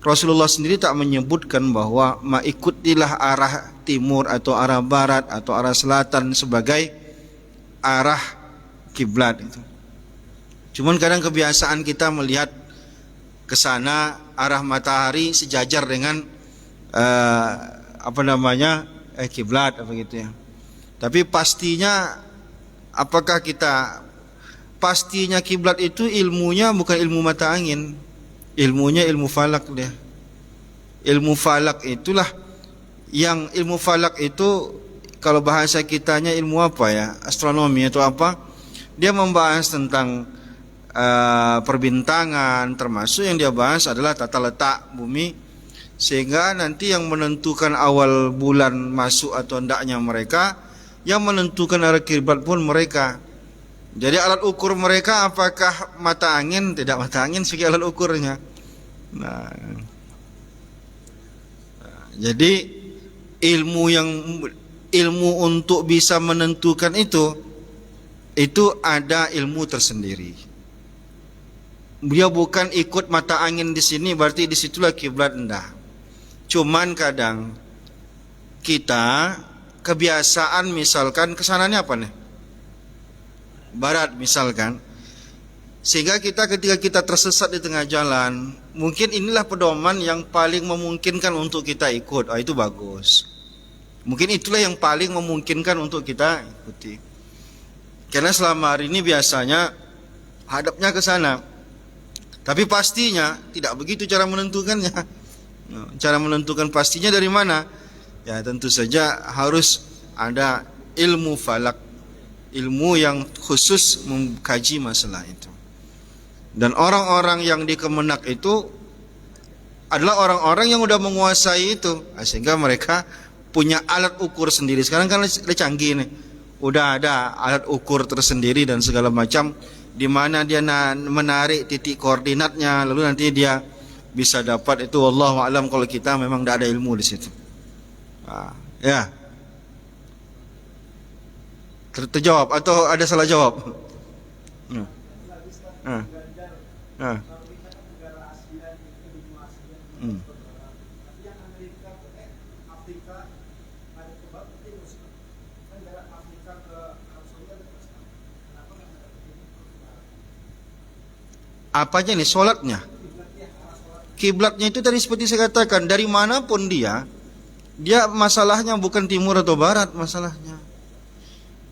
Rasulullah sendiri tak menyebutkan bahwa ikutilah arah timur atau arah barat atau arah selatan sebagai arah kiblat itu. Cuman kadang kebiasaan kita melihat ke sana arah matahari sejajar dengan kiblat apa gitu ya. Tapi pastinya pastinya kiblat itu ilmunya bukan ilmu mata angin. Ilmunya ilmu falak dia. Ilmu falak itulah yang ilmu falak itu kalau bahasa kitanya ilmu apa ya? Astronomi atau apa? Dia membahas tentang perbintangan, termasuk yang dia bahas adalah tata letak bumi, sehingga nanti yang menentukan awal bulan masuk atau hendaknya mereka, yang menentukan arah kiblat pun mereka. Jadi alat ukur mereka apakah mata angin? Tidak mata angin sebagai alat ukurnya. Nah, jadi ilmu untuk bisa menentukan itu ada ilmu tersendiri. Dia bukan ikut mata angin di sini berarti disitulah kiblat, enggak. Cuman kadang kita kebiasaan misalkan kesananya apa nih? Barat misalkan. Sehingga ketika kita tersesat di tengah jalan, mungkin inilah pedoman yang paling memungkinkan untuk kita ikut. Itu bagus. Mungkin itulah yang paling memungkinkan untuk kita ikuti. Karena selama hari ini biasanya hadapnya ke sana. Tapi pastinya tidak begitu cara menentukannya. Cara menentukan pastinya dari mana? Ya tentu saja harus ada ilmu falak, ilmu yang khusus mengkaji masalah itu. Dan orang-orang yang di Kemenak itu adalah orang-orang yang udah menguasai itu, sehingga mereka punya alat ukur sendiri. Sekarang kan udah canggih nih, udah ada alat ukur tersendiri dan segala macam, di mana dia menarik titik koordinatnya, lalu nanti dia bisa dapat itu. Wallahu a'lam, kalau kita memang tidak ada ilmu di situ. Ya, Terjawab atau ada salah jawab? Ah. Ah. Hmm. Apanya nih? Sholatnya? Kiblatnya itu tadi seperti saya katakan, dari manapun dia masalahnya bukan timur atau barat masalahnya.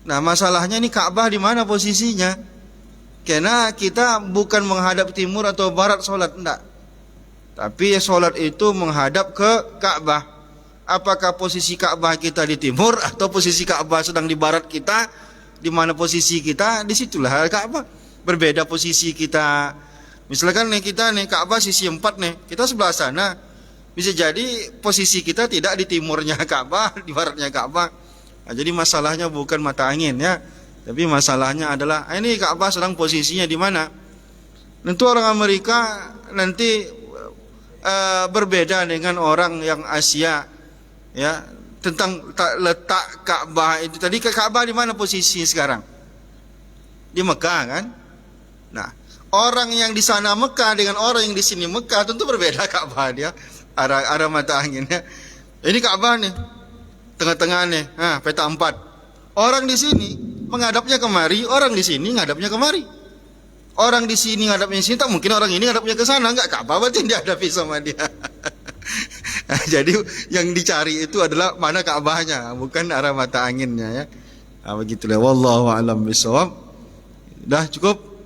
Nah, masalahnya ini Ka'bah di mana posisinya? Karena kita bukan menghadap timur atau barat sholat, enggak. Tapi sholat itu menghadap ke Ka'bah. Apakah posisi Ka'bah kita di timur atau posisi Ka'bah sedang di barat kita? Di mana posisi kita? Disitulah Ka'bah. Berbeda posisi kita. Misalkan nih kita nih Ka'bah sisi 4 nih, kita sebelah sana. Bisa jadi posisi kita tidak di timurnya Ka'bah, di baratnya Ka'bah. Nah, jadi masalahnya bukan mata angin ya, tapi masalahnya adalah ini Ka'bah sedang posisinya di mana. Tentu orang Amerika nanti berbeda dengan orang yang Asia ya, tentang letak Ka'bah itu. Tadi Ka'bah di mana posisi sekarang? Di Mekah kan? Nah, orang yang di sana Mekah dengan orang yang di sini Mekah tentu berbeda Ka'bah dia, arah mata anginnya. Ini Ka'bah nih, tengah-tengah nih, peta 4. Orang di sini menghadapnya kemari, orang di sini ngadapnya kemari. Orang di sini ngadapnya sini, tak mungkin orang ini ngadapnya ke sana, enggak Ka'bah berarti dihadapi sama dia. Nah, jadi yang dicari itu adalah mana Ka'bahnya, bukan arah mata anginnya ya. Nah, begitulah, wallahu a'lam bishawab. Dah cukup?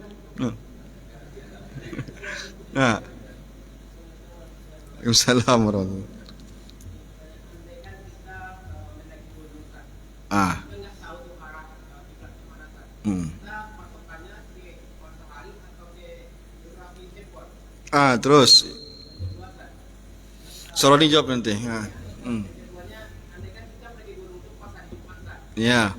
Nah. Waalaikumsalam warahmatullahi wabarakatuh. Terus Soroni jawab nanti. Ya. Ya.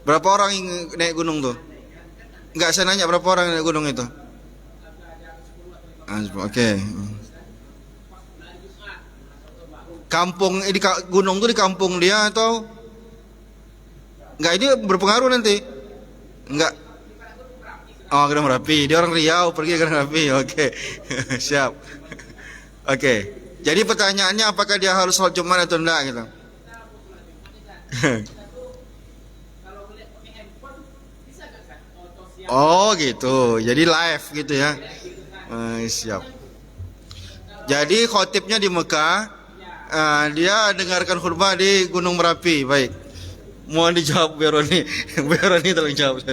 Berapa orang yang naik gunung tuh? Enggak, saya nanya berapa orang yang naik gunung itu? Oke. Kampung di gunung tuh di kampung dia atau enggak? Ini berpengaruh nanti? Enggak. Oh, Gunung Merapi. Dia orang Riau, pergi ke Gunung Merapi. Oke. Siap. Oke. Jadi pertanyaannya apakah dia harus sholat Jumat atau enggak gitu? Oh gitu, jadi live gitu ya. Siap. Jadi khotibnya di Mekah, dia dengarkan khutbah di Gunung Merapi. Baik, mohon dijawab Beroni. Beroni tolong jawab.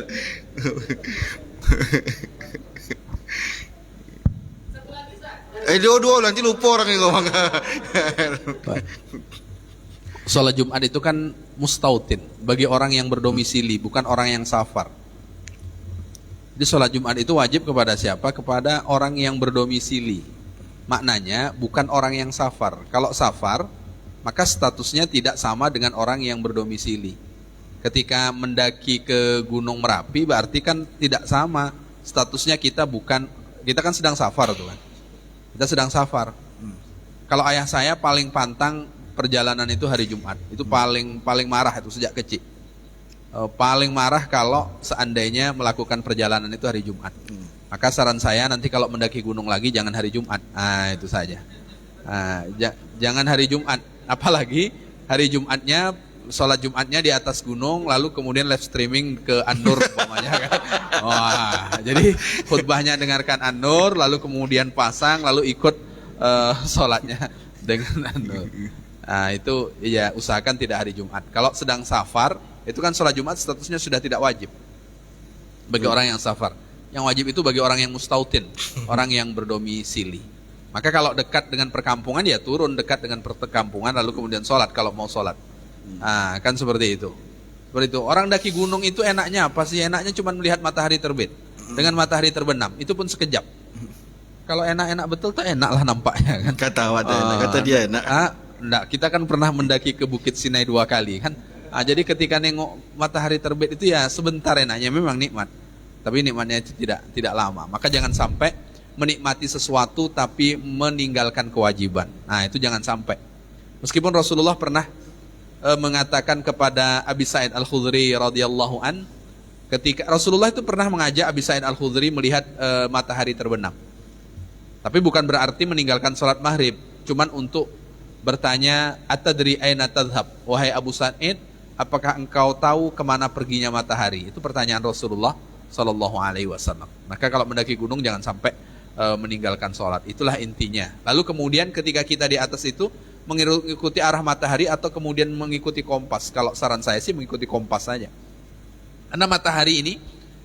Dua nanti lupa orang yang ngomong. Sholat Jumat itu kan mustautin, bagi orang yang berdomisili, bukan orang yang safar. Jadi sholat Jumat itu wajib kepada siapa? Kepada orang yang berdomisili. Maknanya bukan orang yang safar. Kalau safar, maka statusnya tidak sama dengan orang yang berdomisili. Ketika mendaki ke Gunung Merapi berarti kan tidak sama. Statusnya kita kan sedang safar tuh kan. Kita sedang safar. Kalau ayah saya paling pantang perjalanan itu hari Jumat. Itu paling marah itu sejak kecil. Paling marah kalau seandainya melakukan perjalanan itu hari Jumat. Maka saran saya nanti kalau mendaki gunung lagi jangan hari Jumat. Itu saja. Jangan hari Jumat. Apalagi hari Jumatnya, sholat Jumatnya di atas gunung, lalu kemudian live streaming ke An-Nur umpamanya kan. Jadi khutbahnya dengarkan An-Nur, lalu kemudian pasang, lalu ikut sholatnya dengan An-Nur. Itu ya usahakan tidak hari Jumat. Kalau sedang safar, itu kan sholat Jumat statusnya sudah tidak wajib bagi orang yang safar. Yang wajib itu bagi orang yang mustautin, orang yang berdomisili. Maka kalau dekat dengan perkampungan ya turun dekat dengan perkampungan lalu kemudian sholat kalau mau sholat. Kan seperti itu. Seperti itu. Orang daki gunung itu enaknya apa sih? Enaknya cuma melihat matahari terbit dengan matahari terbenam. Itu pun sekejap. Kalau enak-enak betul tuh enak lah nampaknya kan. Kata dia enak. Enggak, kita kan pernah mendaki ke Bukit Sinai 2 kali kan. Jadi ketika nengok matahari terbit itu ya sebentar enaknya, memang nikmat. Tapi nikmatnya itu tidak lama. Maka jangan sampai menikmati sesuatu tapi meninggalkan kewajiban. Nah, itu jangan sampai. Meskipun Rasulullah pernah mengatakan kepada Abi Sa'id Al-Khudri radhiyallahu an, ketika Rasulullah itu pernah mengajak Abi Sa'id Al-Khudri melihat matahari terbenam. Tapi bukan berarti meninggalkan sholat maghrib, cuman untuk bertanya, atadri aina tadhhab, wahai Abu Sa'id, apakah engkau tahu kemana perginya matahari? Itu pertanyaan Rasulullah Sallallahu Alaihi Wasallam. Maka kalau mendaki gunung jangan sampai meninggalkan sholat. Itulah intinya. Lalu kemudian ketika kita di atas itu mengikuti arah matahari atau kemudian mengikuti kompas. Kalau saran saya sih mengikuti kompas saja. Karena matahari ini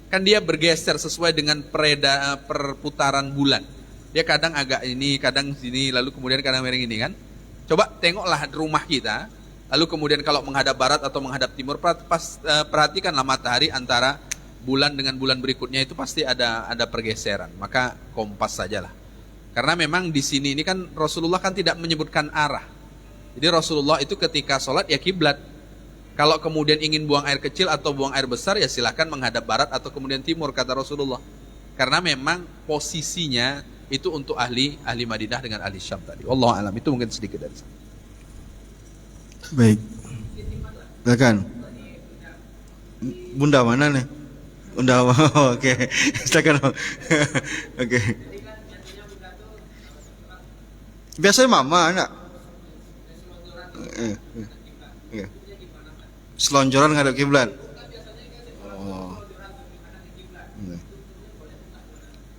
kan dia bergeser sesuai dengan perputaran bulan. Dia kadang agak ini, kadang sini, lalu kemudian kadang miring ini kan. Coba tengoklah rumah kita, lalu kemudian kalau menghadap barat atau menghadap timur, perhatikanlah matahari antara bulan dengan bulan berikutnya itu pasti ada pergeseran. Maka kompas sajalah. Karena memang di sini ini kan Rasulullah kan tidak menyebutkan arah. Jadi Rasulullah itu ketika sholat ya kiblat. Kalau kemudian ingin buang air kecil atau buang air besar ya silahkan menghadap barat atau kemudian timur, kata Rasulullah. Karena memang posisinya itu untuk ahli Madinah dengan ahli Syam tadi. Wallahu a'lam. Itu mungkin sedikit dari saya. Baik. Silakan. Bunda mana nih? Bunda. Oke. Silakan. Oke. Biasanya mama anak. Iya. Selonjoran ngadep kiblat. Oh.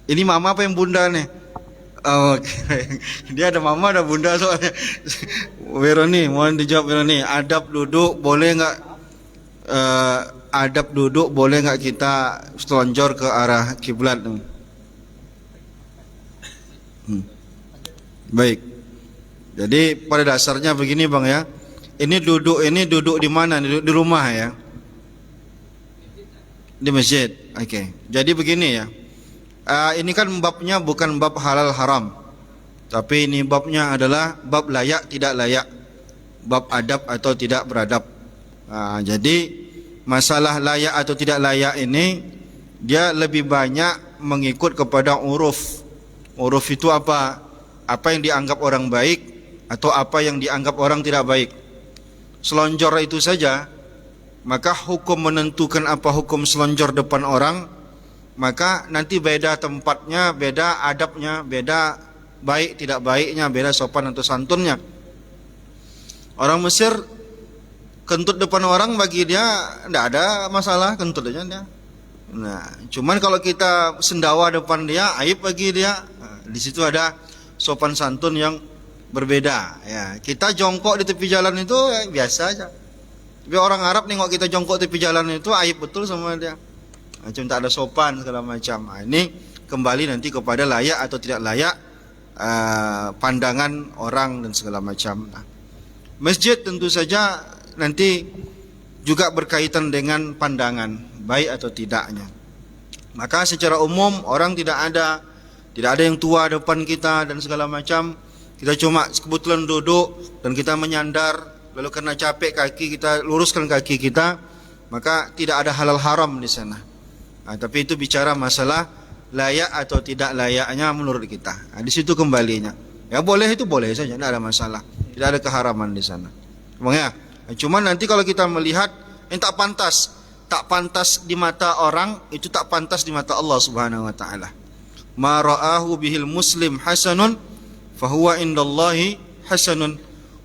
Ini mama apa yang bunda nih? Oh, dia ada mama ada bunda soalnya. Veroni, mohon dijawab Veroni. Adab duduk boleh nggak? Adab duduk boleh nggak kita selonjor ke arah kiblat? Baik. Jadi pada dasarnya begini bang ya. Ini duduk di mana? Di rumah ya. Di masjid. Oke. Jadi begini ya. Ini kan babnya bukan bab halal haram, tapi ini babnya adalah bab layak tidak layak, bab adab atau tidak beradab. Jadi masalah layak atau tidak layak ini dia lebih banyak mengikut kepada uruf. Uruf itu apa? Apa yang dianggap orang baik atau apa yang dianggap orang tidak baik. Selonjor itu saja, maka hukum menentukan apa hukum selonjor depan orang, maka nanti beda tempatnya, beda adabnya, beda baik tidak baiknya, beda sopan atau santunnya. Orang Mesir kentut depan orang bagi dia tidak ada masalah, kentut aja dia. Nah, cuman kalau kita sendawa depan dia aib bagi dia. Di situ ada sopan santun yang berbeda. Ya, kita jongkok di tepi jalan itu ya, biasa aja. Tapi orang Arab nengok kita jongkok di tepi jalan itu aib betul sama dia. Macam tak ada sopan segala macam. Ini kembali nanti kepada layak atau tidak layak pandangan orang dan segala macam. Masjid tentu saja nanti juga berkaitan dengan pandangan baik atau tidaknya. Maka secara umum orang tidak ada yang tua depan kita dan segala macam. Kita cuma kebetulan duduk dan kita menyandar, lalu karena capek kaki kita luruskan kaki kita, maka tidak ada halal haram di sana. Tapi itu bicara masalah layak atau tidak layaknya menurut kita. Di situ kembalinya. Ya boleh itu boleh saja, tidak ada masalah. Tidak ada keharaman di sana. Bang ya. Cuma nanti kalau kita melihat yang tak pantas di mata orang itu tak pantas di mata Allah Subhanahu wa taala. Ma ra'ahu bihil muslim hasanun fahuwa indallahi hasanun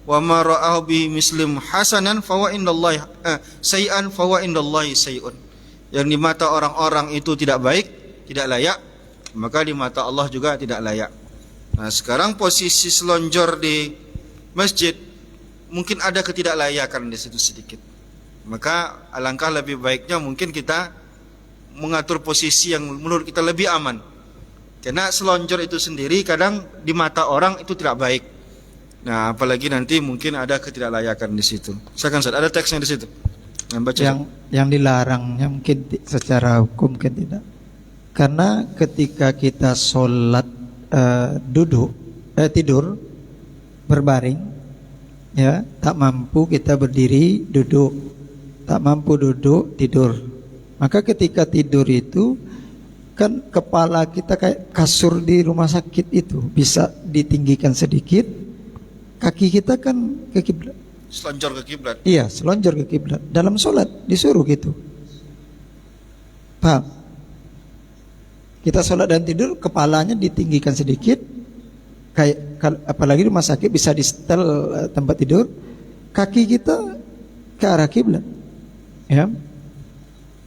wa ma ra'ahu bihi muslim hasanan fahuwa indallahi sayyan fahuwa indallahi sayyun. Yang di mata orang-orang itu tidak baik, tidak layak, maka di mata Allah juga tidak layak. Nah, sekarang posisi selonjor di masjid mungkin ada ketidaklayakan di situ sedikit. Maka alangkah lebih baiknya mungkin kita mengatur posisi yang menurut kita lebih aman. Karena selonjor itu sendiri kadang di mata orang itu tidak baik. Nah, apalagi nanti mungkin ada ketidaklayakan di situ. Silakan Ustaz, ada teksnya di situ. Yang dilarangnya mungkin secara hukum mungkin tidak. Karena ketika kita sholat tidur berbaring, ya tak mampu kita berdiri duduk, tak mampu duduk tidur. Maka ketika tidur itu kan kepala kita kayak kasur di rumah sakit itu bisa ditinggikan sedikit, kaki kita kan ke kiblat. Selonjor ke kiblat. Iya, selonjor ke kiblat. Dalam sholat disuruh gitu. Paham? Kita sholat dan tidur, kepalanya ditinggikan sedikit, kayak apalagi rumah sakit bisa di setel tempat tidur, kaki kita ke arah kiblat. Ya.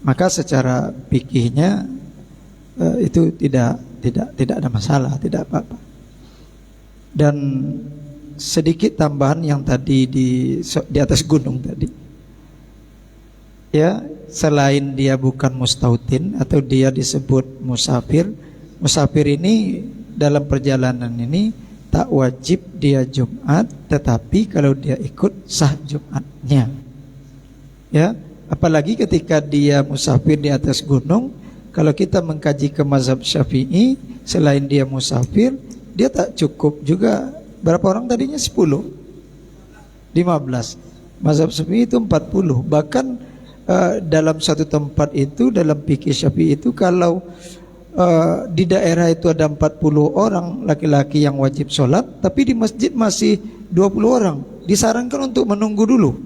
Maka secara fikihnya itu tidak ada masalah, tidak apa-apa. Dan sedikit tambahan yang tadi di atas gunung tadi. Ya, selain dia bukan mustautin atau dia disebut musafir, musafir ini dalam perjalanan ini tak wajib dia Jumat, tetapi kalau dia ikut sah Jumatnya. Ya, apalagi ketika dia musafir di atas gunung. Kalau kita mengkaji ke mazhab Syafi'i, selain dia musafir, dia tak cukup juga. Berapa orang tadinya? 10, 15. Mazhab Syafi'i itu 40. Bahkan dalam satu tempat itu, dalam fikih Syafi'i itu, kalau di daerah itu ada 40 orang laki-laki yang wajib sholat, tapi di masjid masih 20 orang, disarankan untuk menunggu dulu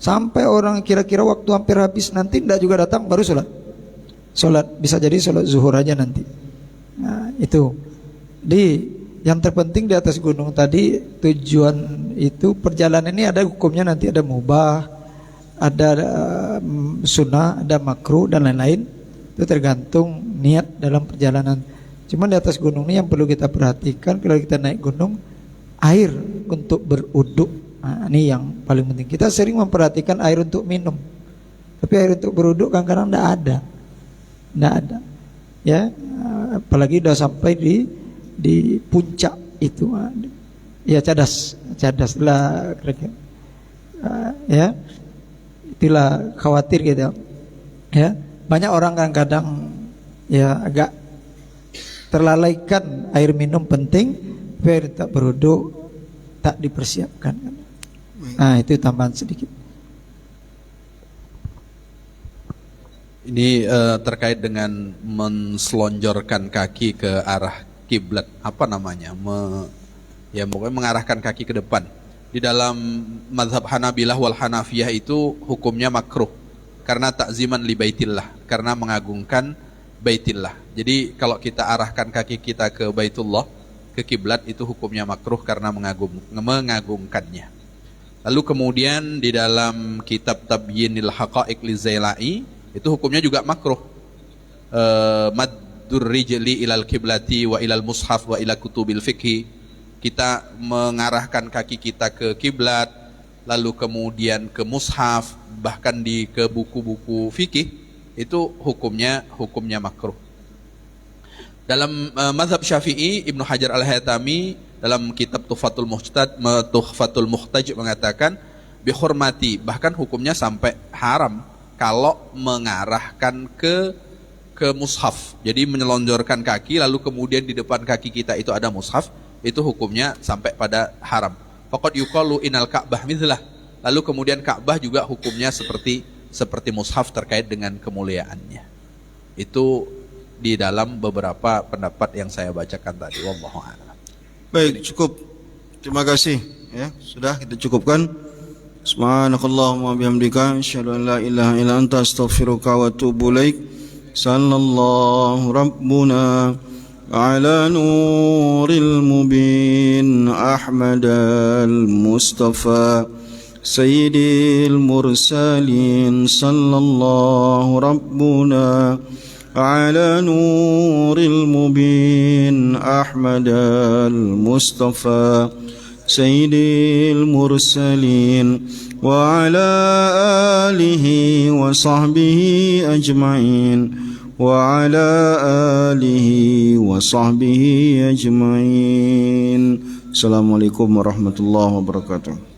sampai orang kira-kira waktu hampir habis, nanti tidak juga datang baru sholat. Sholat bisa jadi sholat zuhur aja nanti. Nah, itu. Yang terpenting di atas gunung tadi, tujuan itu perjalanan ini ada hukumnya, nanti ada mubah, ada sunnah, ada makruh dan lain-lain. Itu tergantung niat dalam perjalanan. Cuma di atas gunung ini yang perlu kita perhatikan, kalau kita naik gunung, air untuk beruduk. Nah, ini yang paling penting. Kita sering memperhatikan air untuk minum, tapi air untuk beruduk kadang-kadang tidak ada. Tidak ada, ya, apalagi udah sampai di puncak itu, ya cadas lah, ya, itulah khawatir gitu, ya. Banyak orang kadang-kadang ya agak terlalaikan air minum penting, air tak beruduk tak dipersiapkan. Nah, itu tambahan sedikit. Ini terkait dengan menselonjorkan kaki ke arah kiblat, apa namanya? Ya pokoknya mengarahkan kaki ke depan. Di dalam mazhab Hanabilah wal Hanafiyah itu hukumnya makruh karena takziman li baitillah, karena mengagungkan baitillah. Jadi kalau kita arahkan kaki kita ke Baitullah, ke kiblat, itu hukumnya makruh karena mengagungkannya. Lalu kemudian di dalam kitab Tabyinil Haqa'iq li Zailai itu hukumnya juga makruh. Maddur rijli ilal kiblati wa ilal mushaf wa ila kutubil fikhi. Kita mengarahkan kaki kita ke kiblat, lalu kemudian ke mushaf, bahkan ke buku-buku fikih, itu hukumnya makruh. Dalam mazhab Syafi'i, Ibnu Hajar Al-Haytami dalam kitab Tuhfatul Muhtaj mengatakan bihormati, bahkan hukumnya sampai haram kalau mengarahkan ke mushaf. Jadi menyelonjorkan kaki lalu kemudian di depan kaki kita itu ada mushaf, itu hukumnya sampai pada haram. Faqad yuqalu inal Ka'bah mithlah. Lalu kemudian Ka'bah juga hukumnya seperti mushaf terkait dengan kemuliaannya. Itu di dalam beberapa pendapat yang saya bacakan tadi. Wallahu a'lam. Baik, cukup. Terima kasih. Ya, sudah kita cukupkan. Subhanakallahumma bihamdika asyhadu an la ilaha illa anta astaghfiruka wa atubu ilaik. Sallallahu rabbuna ala nuril mubin Ahmadal Mustafa sayyidil mursalin. Sallallahu rabbuna ala nuril mubin Ahmadal Mustafa sayyidil mursalin wa ala alihi wa sahbihi ajma'in wa ala alihi wa sahbihi ajma'in. Assalamualaikum warahmatullahi wabarakatuh.